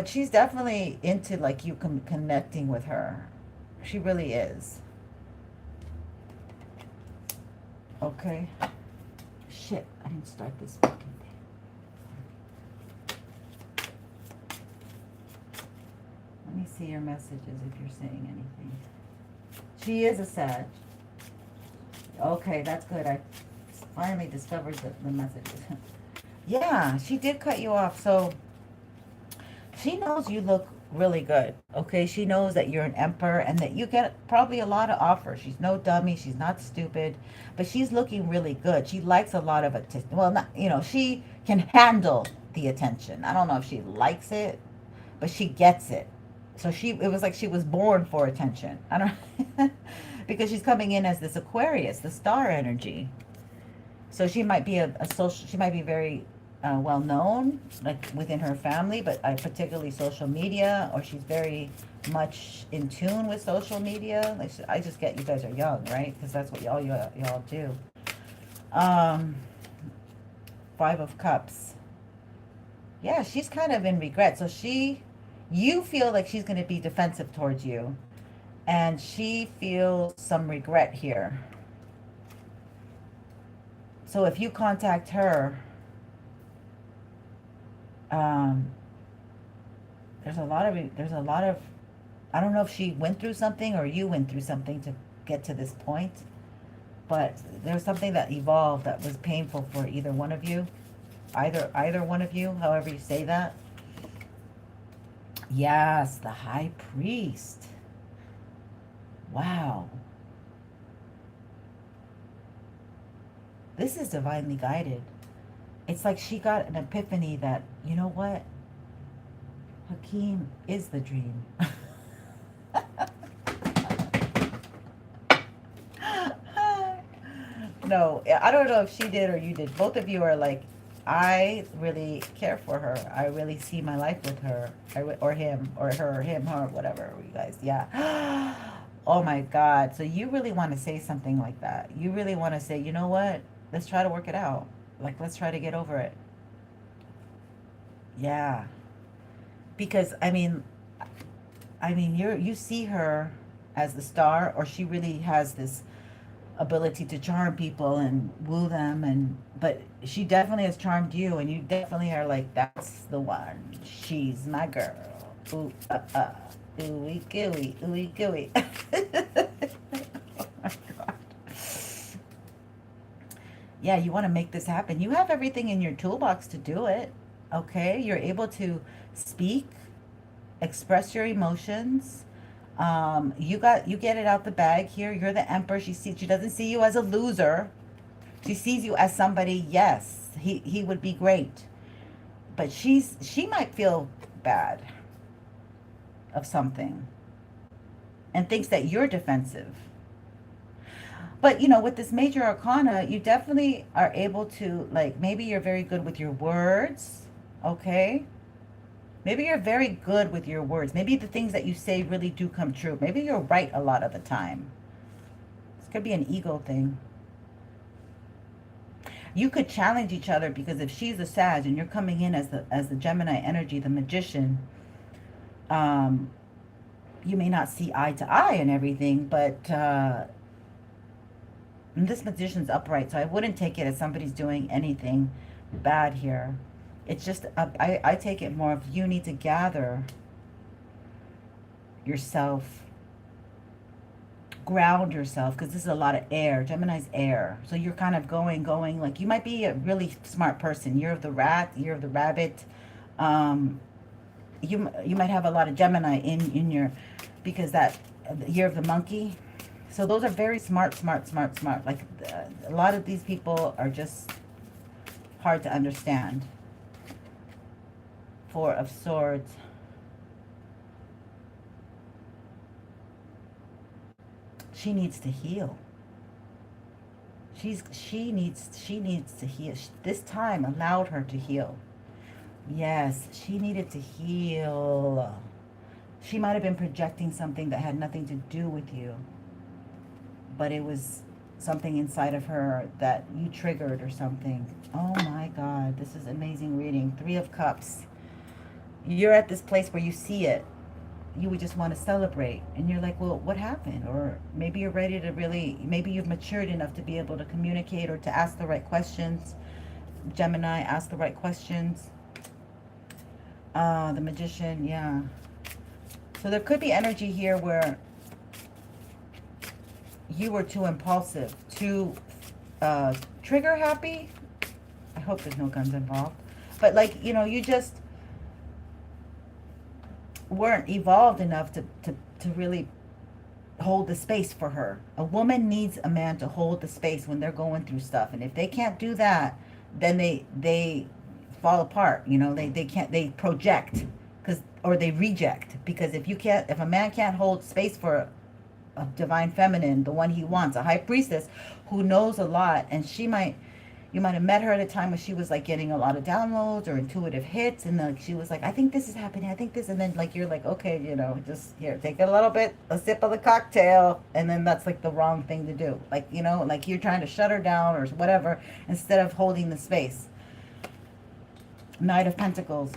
she's definitely into like you connecting with her. She really is. Okay. Shit, I didn't start this fucking thing. Let me see your messages if you're saying anything. She is a Sag. Okay, that's good. I finally discovered the messages. Yeah, she did cut you off. So she knows you look really good. Okay, she knows that you're an emperor and that you get probably a lot of offers. She's no dummy. She's not stupid, but she's looking really good. She likes a lot of attention. Well, not, you know, she can handle the attention. I don't know if she likes it, but she gets it. So it was like she was born for attention. I don't because she's coming in as this Aquarius, the star energy. So she might be a social. She might be very well known, like within her family, but particularly social media, or she's very much in tune with social media. Like I just get you guys are young, right? Because that's what y'all do. Um, Five of Cups. Yeah, she's kind of in regret. So you feel like she's going to be defensive towards you, and she feels some regret here. So if you contact her, um, there's a lot of, I don't know if she went through something or you went through something to get to this point, but there's something that evolved that was painful for either one of you, either one of you, however you say that. Yes, the High Priest. Wow. This is divinely guided. It's like she got an epiphany that, you know what? Hakeem is the dream. No, I don't know if she did or you did. Both of you are like, I really care for her. I really see my life with her. Or him, or her, or him, her, whatever, you guys. Yeah. Oh my God. So you really want to say something like that. You really want to say, you know what? Let's try to work it out. Like, let's try to get over it. Yeah. Because, you see her as the star, or she really has this ability to charm people and woo them, but she definitely has charmed you, and you definitely are like, that's the one. She's my girl. Ooh, ooey gooey, ooey gooey. Oh my God. Yeah, you want to make this happen. You have everything in your toolbox to do it. Okay, you're able to speak, express your emotions. You get it out the bag here. You're the emperor. She doesn't see you as a loser. She sees you as somebody. Yes, he would be great, but she might feel bad of something and thinks that you're defensive. But with this major arcana, you definitely are able to, like, maybe you're very good with your words. Okay. Maybe you're very good with your words. Maybe the things that you say really do come true. Maybe you're right a lot of the time. This could be an ego thing. You could challenge each other, because if she's a Sag and you're coming in as the Gemini energy, the magician, you may not see eye to eye and everything, but this magician's upright, so I wouldn't take it as somebody's doing anything bad here. It's just, I take it more of you need to gather yourself, ground yourself, because this is a lot of air. Gemini's air. So you're kind of going, like, you might be a really smart person. Year of the rat, year of the rabbit. You might have a lot of Gemini in your, because that year of the monkey. So those are very smart. Like, a lot of these people are just hard to understand. Four of Swords. She needs to heal. She needs to heal. This time allowed her to heal. Yes, she needed to heal. She might have been projecting something that had nothing to do with you, but it was something inside of her that you triggered or something. Oh my God, this is amazing reading. Three of Cups. You're at this place where you see it. You would just want to celebrate. And you're like, well, what happened? Or maybe you're ready to really, maybe you've matured enough to be able to communicate or to ask the right questions. Gemini, ask the right questions. The Magician, yeah. So there could be energy here where you were too impulsive, too trigger happy. I hope there's no guns involved. But like, you know, you just weren't evolved enough to really hold the space for her. A woman needs a man to hold the space when they're going through stuff. And if they can't do that, then they fall apart. You know, they can't, they project, because, or they reject. Because if a man can't hold space for a divine feminine, the one he wants, a high priestess who knows a lot, and you might have met her at a time when she was like getting a lot of downloads or intuitive hits, and like she was like, I think this is happening, I think this, and then like you're like, okay, you know, just here, take a sip of the cocktail, and then that's like the wrong thing to do. Like, you know, like you're trying to shut her down or whatever instead of holding the space. Knight of Pentacles.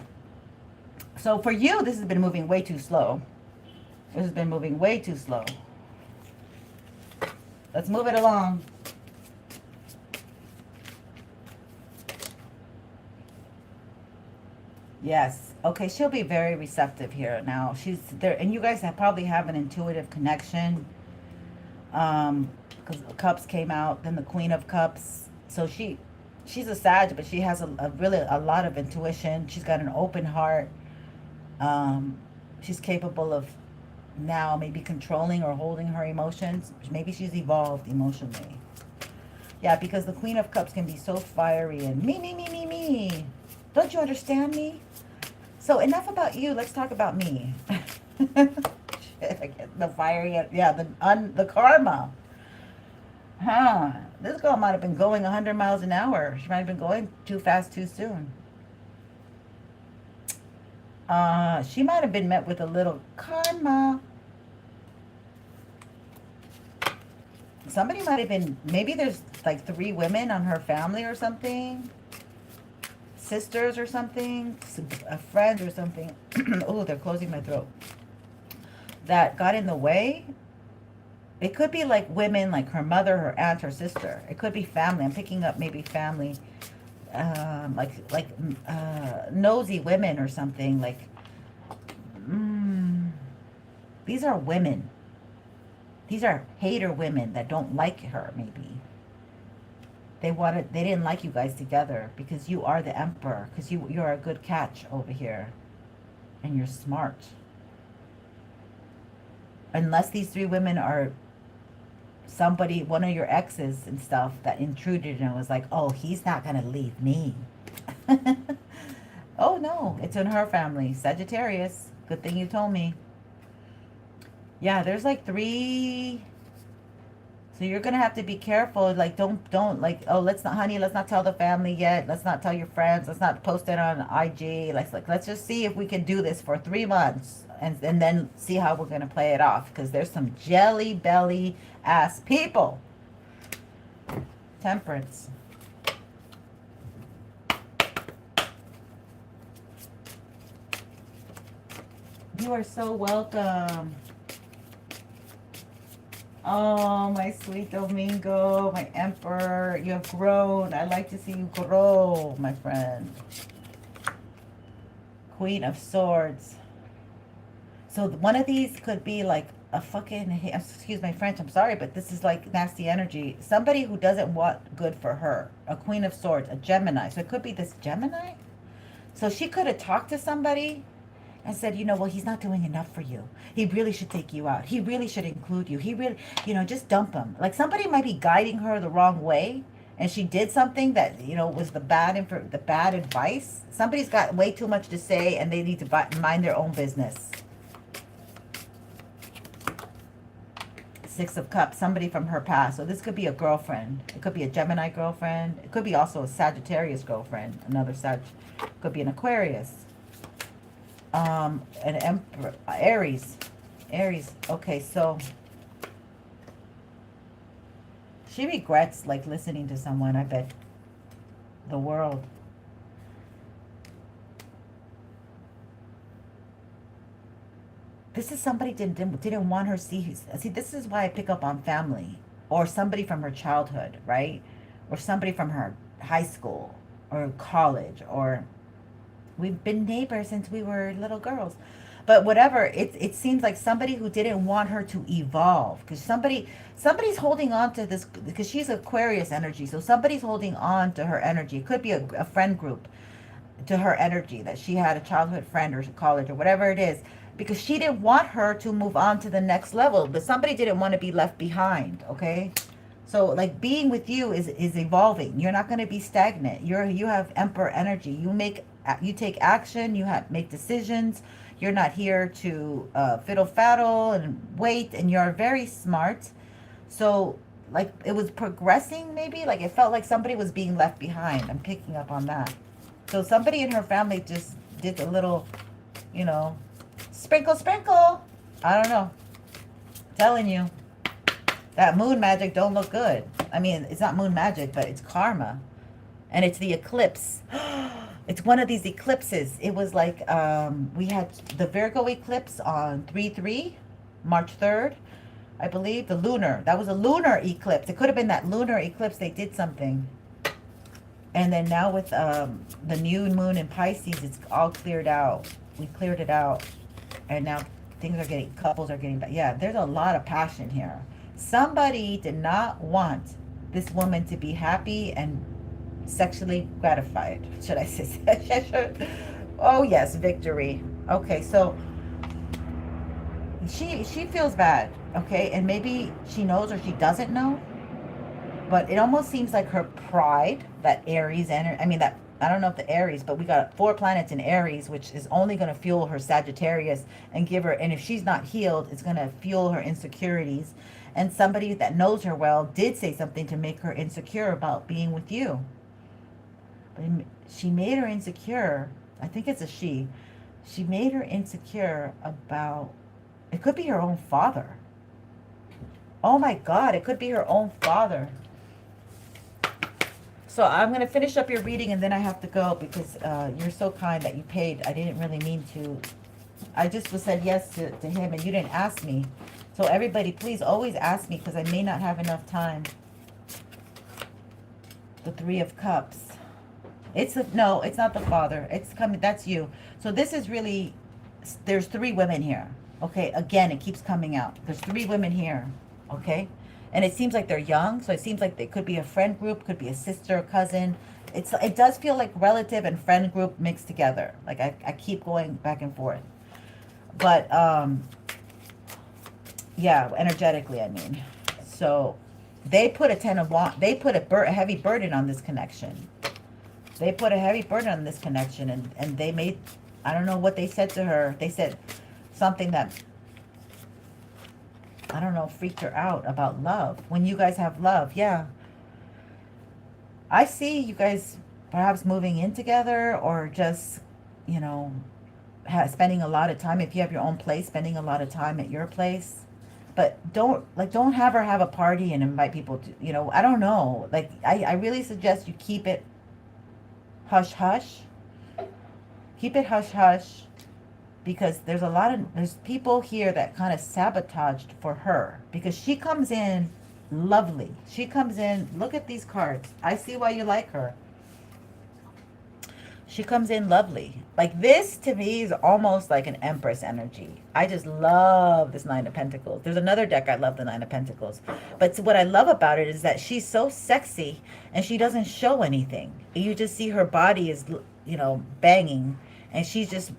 So for you, this has been moving way too slow. This has been moving way too slow. Let's move it along. Yes. Okay, she'll be very receptive here now. She's there, and you guys probably have an intuitive connection. Because Cups came out, then the Queen of Cups. So she's a Sag, but she has really a lot of intuition. She's got an open heart. She's capable of now maybe controlling or holding her emotions. Maybe she's evolved emotionally. Yeah, because the Queen of Cups can be so fiery and me. Don't you understand me? So enough about you. Let's talk about me. Shit, I get the fiery, yeah, the karma. Huh. This girl might have been going 100 miles an hour. She might have been going too fast too soon. She might have been met with a little karma. Somebody might have been, maybe there's like 3 women on her family or something. Sisters or something, a friend or something. Oh, they're closing my throat. That got in the way. It could be like women, like her mother, her aunt, her sister. It could be family. I'm picking up maybe family, nosy women or something. Like, these are women. These are hater women that don't like her. Maybe. They didn't like you guys together because you are the emperor, because you're a good catch over here and you're smart. Unless these 3 women are somebody, one of your exes and stuff that intruded and was like, oh, he's not going to leave me. Oh no, it's in her family. Sagittarius. Good thing you told me. Yeah, there's like 3. So you're going to have to be careful. Like, don't like, oh, let's not tell the family yet. Let's not tell your friends. Let's not post it on IG. Let's just see if we can do this for 3 months and then see how we're going to play it off. Because there's some jelly belly ass people. Temperance. You are so welcome. Oh, my sweet Domingo, my emperor, you have grown. I like to see you grow, my friend. Queen of Swords. So one of these could be like a fucking, excuse my French, I'm sorry, but this is like nasty energy. Somebody who doesn't want good for her. A Queen of Swords, a Gemini. So it could be this Gemini. So she could have talked to somebody and said, you know, well, he's not doing enough for you. He really should take you out. He really should include you. He really, you know, just dump him. Like somebody might be guiding her the wrong way, and she did something that, you know, was the bad advice. Somebody's got way too much to say, and they need to mind their own business. 6 of Cups, somebody from her past. So this could be a girlfriend. It could be a Gemini girlfriend. It could be also a Sagittarius girlfriend. Another Sag. Could be an Aquarius. An Emperor, Aries. Okay, so she regrets like listening to someone, I bet. The world. This is somebody didn't want her see, this is why I pick up on family. Or somebody from her childhood, right? Or somebody from her high school or college, or we've been neighbors since we were little girls. But whatever, it seems like somebody who didn't want her to evolve. Because somebody's holding on to this, because she's Aquarius energy. So somebody's holding on to her energy. It could be a friend group. to her energy, that she had a childhood friend or college or whatever it is, because she didn't want her to move on to the next level, but somebody didn't want to be left behind. Okay, so like being with you is evolving. You're not going to be stagnant. You have emperor energy. You take action. Make decisions. You're not here to fiddle faddle and wait, and you're very smart. So like it was progressing, maybe like it felt like somebody was being left behind. I'm picking up on that. So somebody in her family just did a little, you know, sprinkle, sprinkle. I don't know. Telling you, that moon magic don't look good. I mean, it's not moon magic, but it's karma. And it's the eclipse. It's one of these eclipses. It was like, we had the Virgo eclipse on 3/3, March 3rd, I believe. The lunar. That was a lunar eclipse. It could have been that lunar eclipse. They did something. And then now with the new moon in Pisces, it's all cleared out. We cleared it out. And now couples are getting back. Yeah, there's a lot of passion here. Somebody did not want this woman to be happy and sexually gratified. Should I say? Oh, yes, victory. Okay, so she feels bad, okay? And maybe she knows or she doesn't know. But it almost seems like her pride, that Aries energy, I don't know if the Aries, but we got 4 planets in Aries, which is only going to fuel her Sagittarius and give her, and if she's not healed, it's going to fuel her insecurities. And somebody that knows her well did say something to make her insecure about being with you. But she made her insecure. I think it's a she. She made her insecure about, it could be her own father. Oh my God, it could be her own father. So I'm going to finish up your reading and then I have to go because you're so kind that you paid. I didn't really mean to. I just said yes to him and you didn't ask me. So everybody, please always ask me because I may not have enough time. The 3 of Cups. No, it's not the father. It's coming. That's you. So this is really, there's 3 women here. Okay, again, it keeps coming out. There's 3 women here. Okay. And it seems like they're young, so it seems like they could be a friend group, could be a sister, cousin. It does feel like relative and friend group mixed together. Like I keep going back and forth. But, yeah, energetically, I mean. So they put a 10 of Wands, they put a heavy burden on this connection. They put a heavy burden on this connection, and they made, I don't know what they said to her. They said something that, I don't know, freaked her out about love. When you guys have love, yeah. I see you guys perhaps moving in together or just, you know, spending a lot of time. If you have your own place, spending a lot of time at your place. But don't have her have a party and invite people to, you know, I don't know. Like, I really suggest you keep it hush hush. Keep it hush hush. Because there's people here that kind of sabotaged for her. Because she comes in lovely. She comes in, look at these cards. I see why you like her. She comes in lovely. Like this to me is almost like an Empress energy. I just love this 9 of Pentacles. There's another deck I love, the 9 of Pentacles. But what I love about it is that she's so sexy and she doesn't show anything. You just see her body is, you know, banging. And she just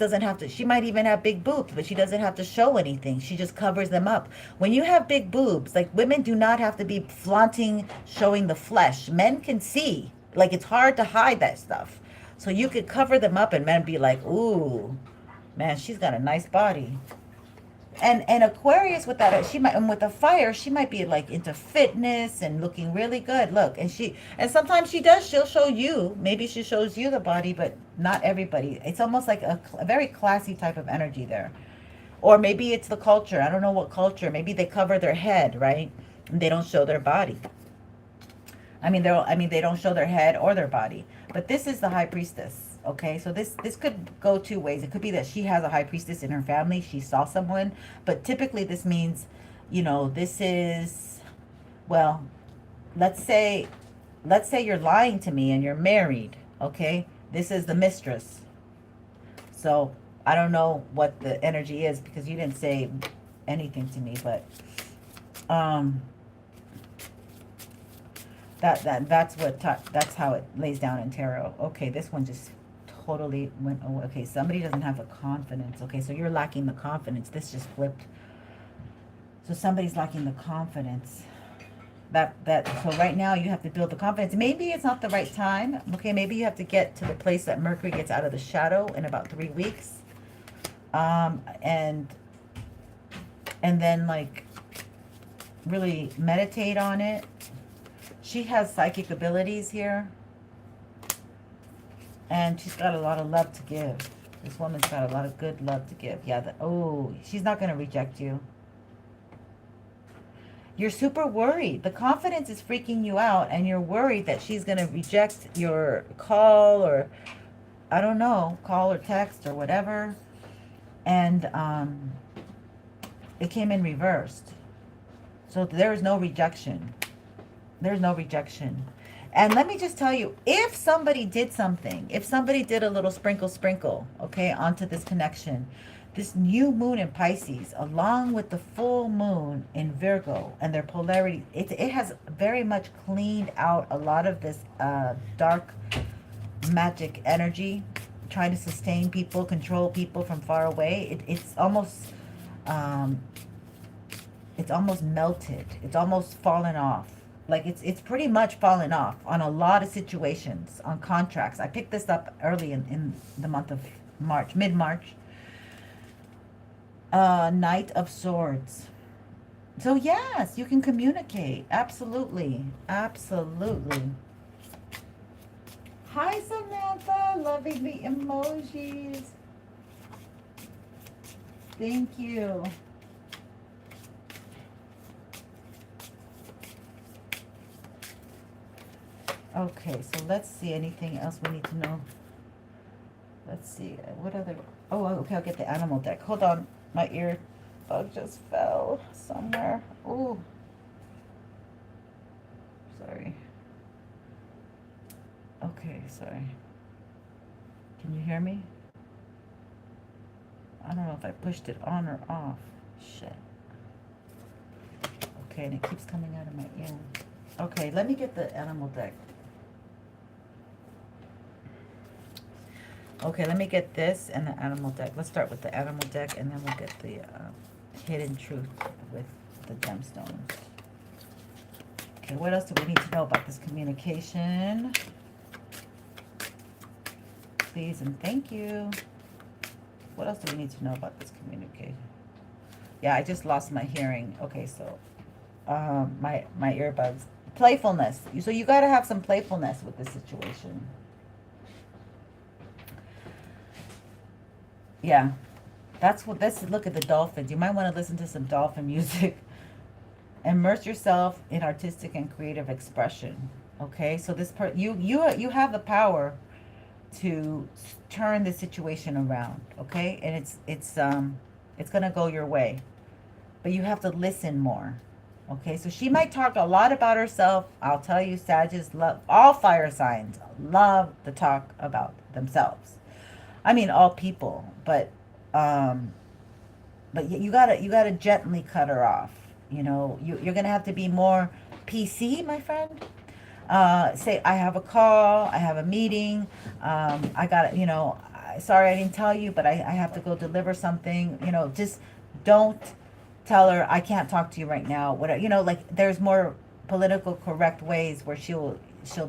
doesn't have to, she might even have big boobs, but she doesn't have to show anything. She just covers them up. When you have big boobs, like women do not have to be flaunting, showing the flesh. Men can see. Like it's hard to hide that stuff. So you could cover them up and men be like, ooh, man, she's got a nice body. And Aquarius with that, and with the fire, she might be like into fitness and looking really good. Look, and sometimes she'll show you, maybe she shows you the body, but not everybody. It's almost like a very classy type of energy there. Or maybe it's the culture. I don't know what culture. Maybe they cover their head, right? And they don't show their body. They don't show their head or their body. But this is the High Priestess, okay? So this could go 2 ways. It could be that she has a High Priestess in her family. She saw someone. But typically this means, you know, this is, well, let's say you're lying to me and you're married, okay? This is the mistress. So I don't know what the energy is because you didn't say anything to me, but that's how it lays down in tarot. Okay, this one just totally went away. Okay, somebody doesn't have the confidence. Okay, so you're lacking the confidence. This just flipped. So somebody's lacking the confidence. So right now you have to build the confidence. Maybe it's not the right time. Okay, maybe you have to get to the place that Mercury gets out of the shadow in about 3 weeks. And then like really meditate on it. She has psychic abilities here. And she's got a lot of love to give. This woman's got a lot of good love to give. Yeah, she's not going to reject you. You're super worried. The confidence is freaking you out, and you're worried that she's going to reject your call, or, I don't know, call or text or whatever. And it came in reversed. So there's no rejection. There's no rejection. And let me just tell you, if somebody did something, if somebody did a little sprinkle, okay, onto this connection, this new moon in Pisces, along with the full moon in Virgo and their polarity, it has very much cleaned out a lot of this dark magic energy, trying to sustain people, control people from far away. It's almost melted. It's almost fallen off. Like it's pretty much fallen off on a lot of situations, on contracts. I picked this up early in the month of March, mid-March. Knight of Swords. So yes, you can communicate. Absolutely. Absolutely. Hi, Samantha. Loving the emojis. Thank you. Okay, so let's see. Anything else we need to know? Let's see. What other... Oh, okay, I'll get the animal deck. Hold on. My ear bug just fell somewhere. Ooh. Sorry. Okay, sorry. Can you hear me? I don't know if I pushed it on or off. Shit. Okay, and it keeps coming out of my ear. Okay, let me get the animal deck. Okay, let me get this and the animal deck. Let's start with the animal deck, and then we'll get the hidden truth with the gemstones. Okay, what else do we need to know about this communication? Please and thank you. What else do we need to know about this communication? Yeah, I just lost my hearing. Okay, so my earbuds. Playfulness. So you got to have some playfulness with this situation. Yeah, that's what this is. Look at the dolphins. You might want to listen to some dolphin music. Immerse yourself in artistic and creative expression. Okay, so this part, you have the power to turn the situation around. Okay, and it's gonna go your way, but you have to listen more. Okay, so she might talk a lot about herself. I'll tell you, Sagittarius love, all fire signs love to talk about themselves. I mean, all people, but you gotta gently cut her off. You know, you're gonna have to be more PC, my friend. Say, I have a call, I have a meeting, I got, you know, sorry I didn't tell you, but I have to go deliver something. You know, just don't tell her I can't talk to you right now. Whatever, you know, like there's more political correct ways where she'll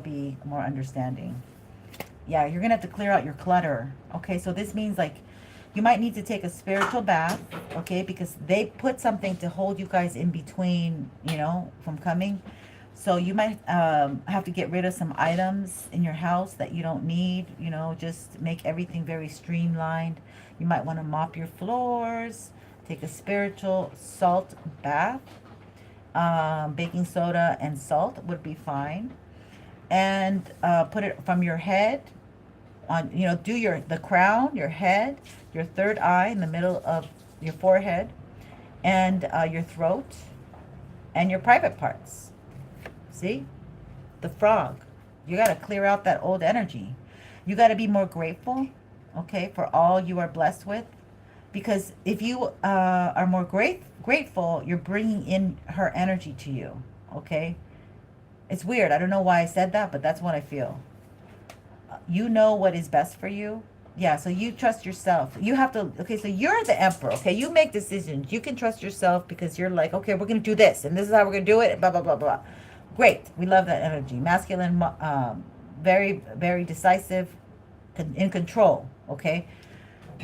be more understanding. Yeah, you're going to have to clear out your clutter. Okay, so this means like you might need to take a spiritual bath, okay, because they put something to hold you guys in between, you know, from coming. So you might have to get rid of some items in your house that you don't need, you know, just make everything very streamlined. You might want to mop your floors, take a spiritual salt bath. Baking soda and salt would be fine. And put it from your head on, you know, do the crown, your head, your third eye in the middle of your forehead, and your throat, and your private parts. See? The frog. You got to clear out that old energy. You got to be more grateful, okay, for all you are blessed with. Because if you are more grateful, you're bringing in her energy to you, okay? It's weird. I don't know why I said that, but that's what I feel. You know what is best for you. Yeah, so you trust yourself. You have to, okay, so you're the emperor, okay? You make decisions. You can trust yourself because you're like, okay, we're going to do this, and this is how we're going to do it, blah, blah, blah, blah. Great. We love that energy. Masculine, very, very decisive, in control, okay?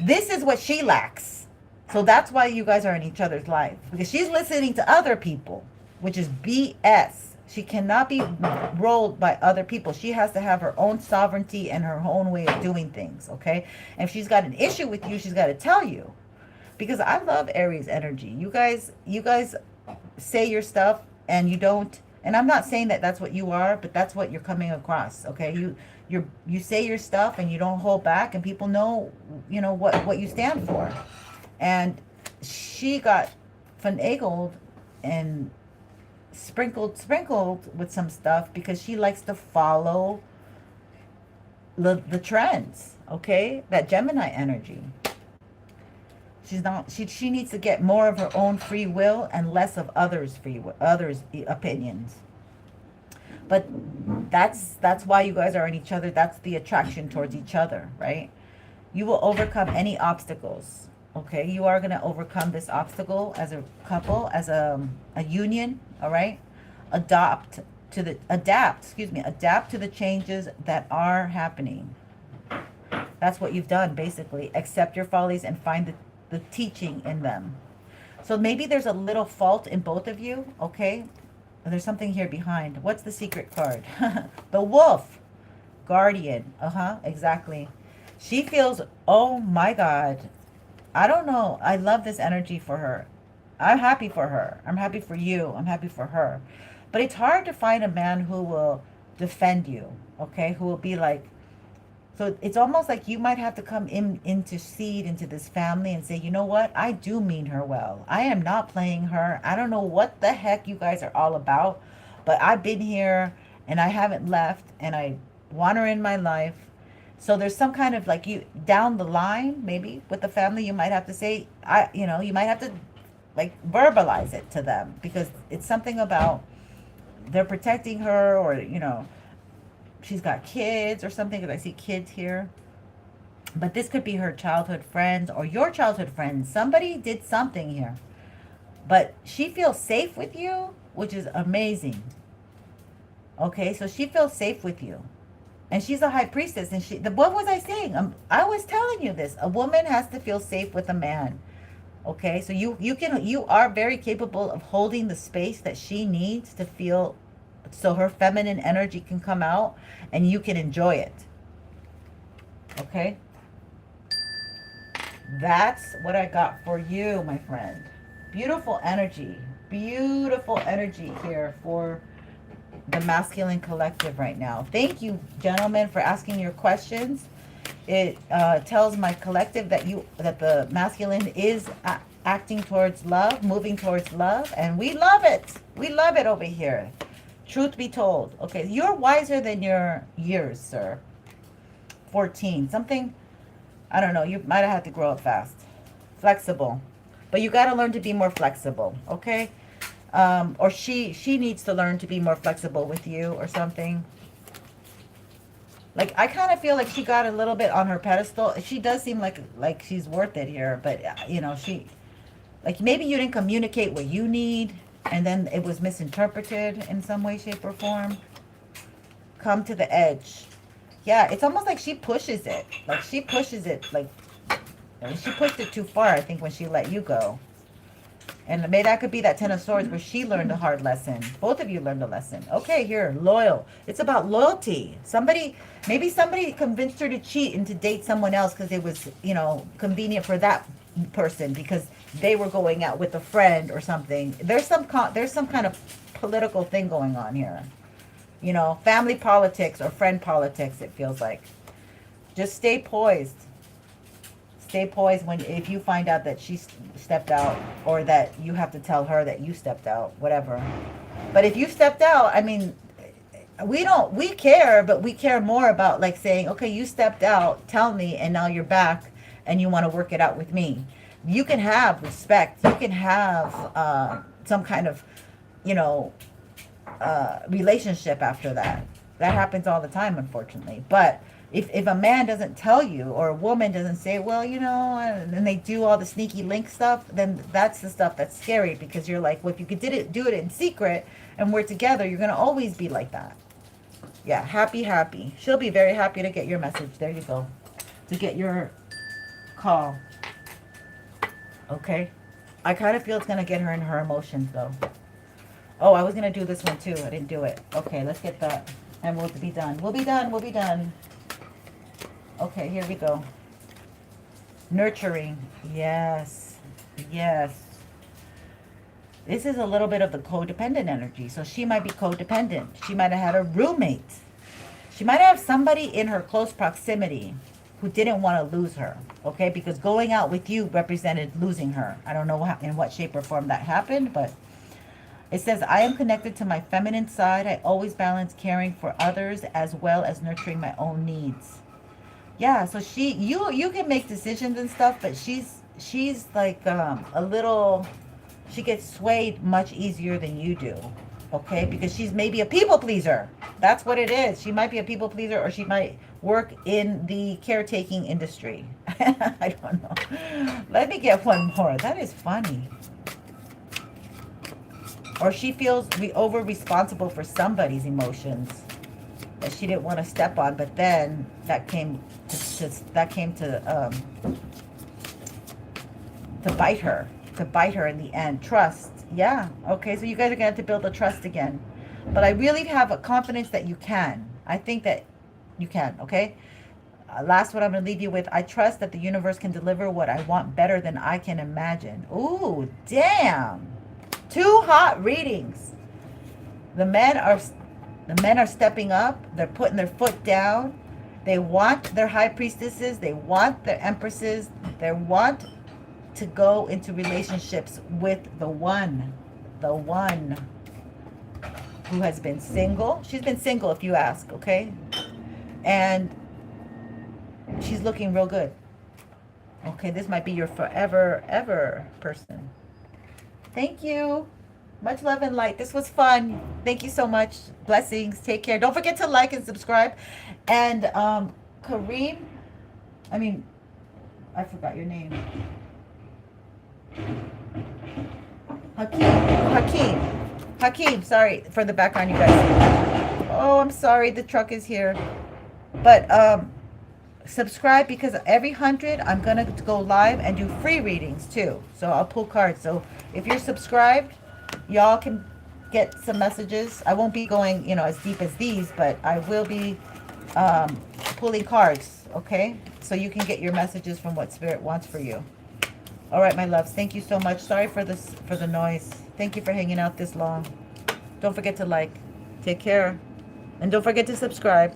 This is what she lacks. So that's why you guys are in each other's life, because she's listening to other people, which is BS. She cannot be rolled by other people. She has to have her own sovereignty and her own way of doing things, okay? And if she's got an issue with you, she's got to tell you. Because I love Aries energy. You guys say your stuff and you don't, and I'm not saying that that's what you are, but that's what you're coming across, okay? You say your stuff and you don't hold back, and people know, you know, what you stand for. And she got finagled and sprinkled with some stuff because she likes to follow the trends, okay? That Gemini energy. She's not, she needs to get more of her own free will and less of others' opinions. But that's why you guys are in each other. That's the attraction towards each other, right? You will overcome any obstacles. Okay, you are going to overcome this obstacle as a couple, as a union, all right? Adapt to the changes that are happening. That's what you've done, basically. Accept your follies and find the teaching in them. So maybe there's a little fault in both of you, okay? There's something here behind. What's the secret card? The wolf. Guardian. Exactly. She feels, oh my God, I don't know. I love this energy for her. I'm happy for her. I'm happy for you. I'm happy for her. But it's hard to find a man who will defend you, okay? Who will be like, so it's almost like you might have to come intercede into this family and say, you know what? I do mean her well. I am not playing her. I don't know what the heck you guys are all about, but I've been here and I haven't left and I want her in my life. So there's some kind of like, you down the line, maybe with the family, you might have to say, you might have to like verbalize it to them, because it's something about they're protecting her, or, she's got kids or something, because I see kids here. But this could be her childhood friends or your childhood friends. Somebody did something here. But she feels safe with you, which is amazing. Okay, so she feels safe with you. And she's a high priestess. And what was I saying? I was telling you this. A woman has to feel safe with a man. Okay, so you are very capable of holding the space that she needs to feel, so her feminine energy can come out and you can enjoy it. Okay? That's what I got for you, my friend. Beautiful energy. Beautiful energy here for the masculine collective right now. Thank you, gentlemen, for asking your questions. It tells my collective that the masculine is acting towards love, moving towards love, and we love it. We love it over here. Truth be told. Okay, you're wiser than your years, sir. 14. Something, I don't know, you might have had to grow up fast. Flexible. But you got to learn to be more flexible, okay? Or she needs to learn to be more flexible with you or something. Like, I kind of feel like she got a little bit on her pedestal. She does seem like she's worth it here, but, she, like, maybe you didn't communicate what you need, and then it was misinterpreted in some way, shape, or form. Come to the edge. Yeah, it's almost like she pushes it. Like, she pushes it, like, she pushed it too far, I think, when she let you go. And maybe that could be that Ten of Swords where she learned a hard lesson. Both of you learned a lesson. Okay, here, loyal. It's about loyalty. Maybe somebody convinced her to cheat and to date someone else because it was, convenient for that person because they were going out with a friend or something. There's some kind of political thing going on here. Family politics or friend politics, it feels like. Just stay poised. Stay poised if you find out that she stepped out, or that you have to tell her that you stepped out, whatever. But if you stepped out, I mean, we care, but we care more about like saying, okay, you stepped out, tell me, and now you're back and you want to work it out with me. You can have respect. You can have some kind of, relationship after that. That happens all the time, unfortunately. But if a man doesn't tell you, or a woman doesn't say, well, you know, and then they do all the sneaky link stuff, then that's the stuff that's scary, because you're like, well, if you could do it in secret and we're together, you're going to always be like that. Yeah, happy. She'll be very happy to get your message. There you go. To get your call. Okay. I kind of feel it's going to get her in her emotions, though. Oh, I was going to do this one, too. I didn't do it. Okay, let's get that. And we'll be done. We'll be done. Okay, here we go. Nurturing. Yes. This is a little bit of the codependent energy. So she might be codependent. She might have had a roommate. She might have somebody in her close proximity who didn't want to lose her. Okay, because going out with you represented losing her. I don't know in what shape or form that happened, but it says, I am connected to my feminine side. I always balance caring for others as well as nurturing my own needs. Yeah, so you can make decisions and stuff, but she's like a little, she gets swayed much easier than you do, okay? Because she's maybe a people pleaser. That's what it is. She might be a people pleaser, or she might work in the caretaking industry. I don't know. Let me get one more. That is funny. Or she feels over responsible for somebody's emotions that she didn't want to step on, but then that came to bite her in the end. Trust. Yeah. Okay, so you guys are gonna have to build a trust again, but I really have a confidence that you can. I think that you can. Okay, last one I'm gonna leave you with: I trust that the universe can deliver what I want better than I can imagine. Ooh, damn. 2 hot readings. The men are stepping up. They're putting their foot down. They want their high priestesses. They want their empresses. They want to go into relationships with the one who has been single. She's been single, if you ask, okay? And she's looking real good. Okay, this might be your forever, ever person. Thank you. Much love and light. This was fun. Thank you so much. Blessings. Take care. Don't forget to like and subscribe. And Kareem, I forgot your name. Hakeem, sorry for the background, you guys. Oh, I'm sorry. The truck is here. But subscribe, because every 100 I'm gonna go live and do free readings too. So I'll pull cards. So if you're subscribed, y'all can get some messages. I won't be going, as deep as these, but I will be pulling cards. Okay, so you can get your messages from what Spirit wants for you. All right, my loves. Thank you so much. Sorry for the noise. Thank you for hanging out this long. Don't forget to like. Take care, and don't forget to subscribe.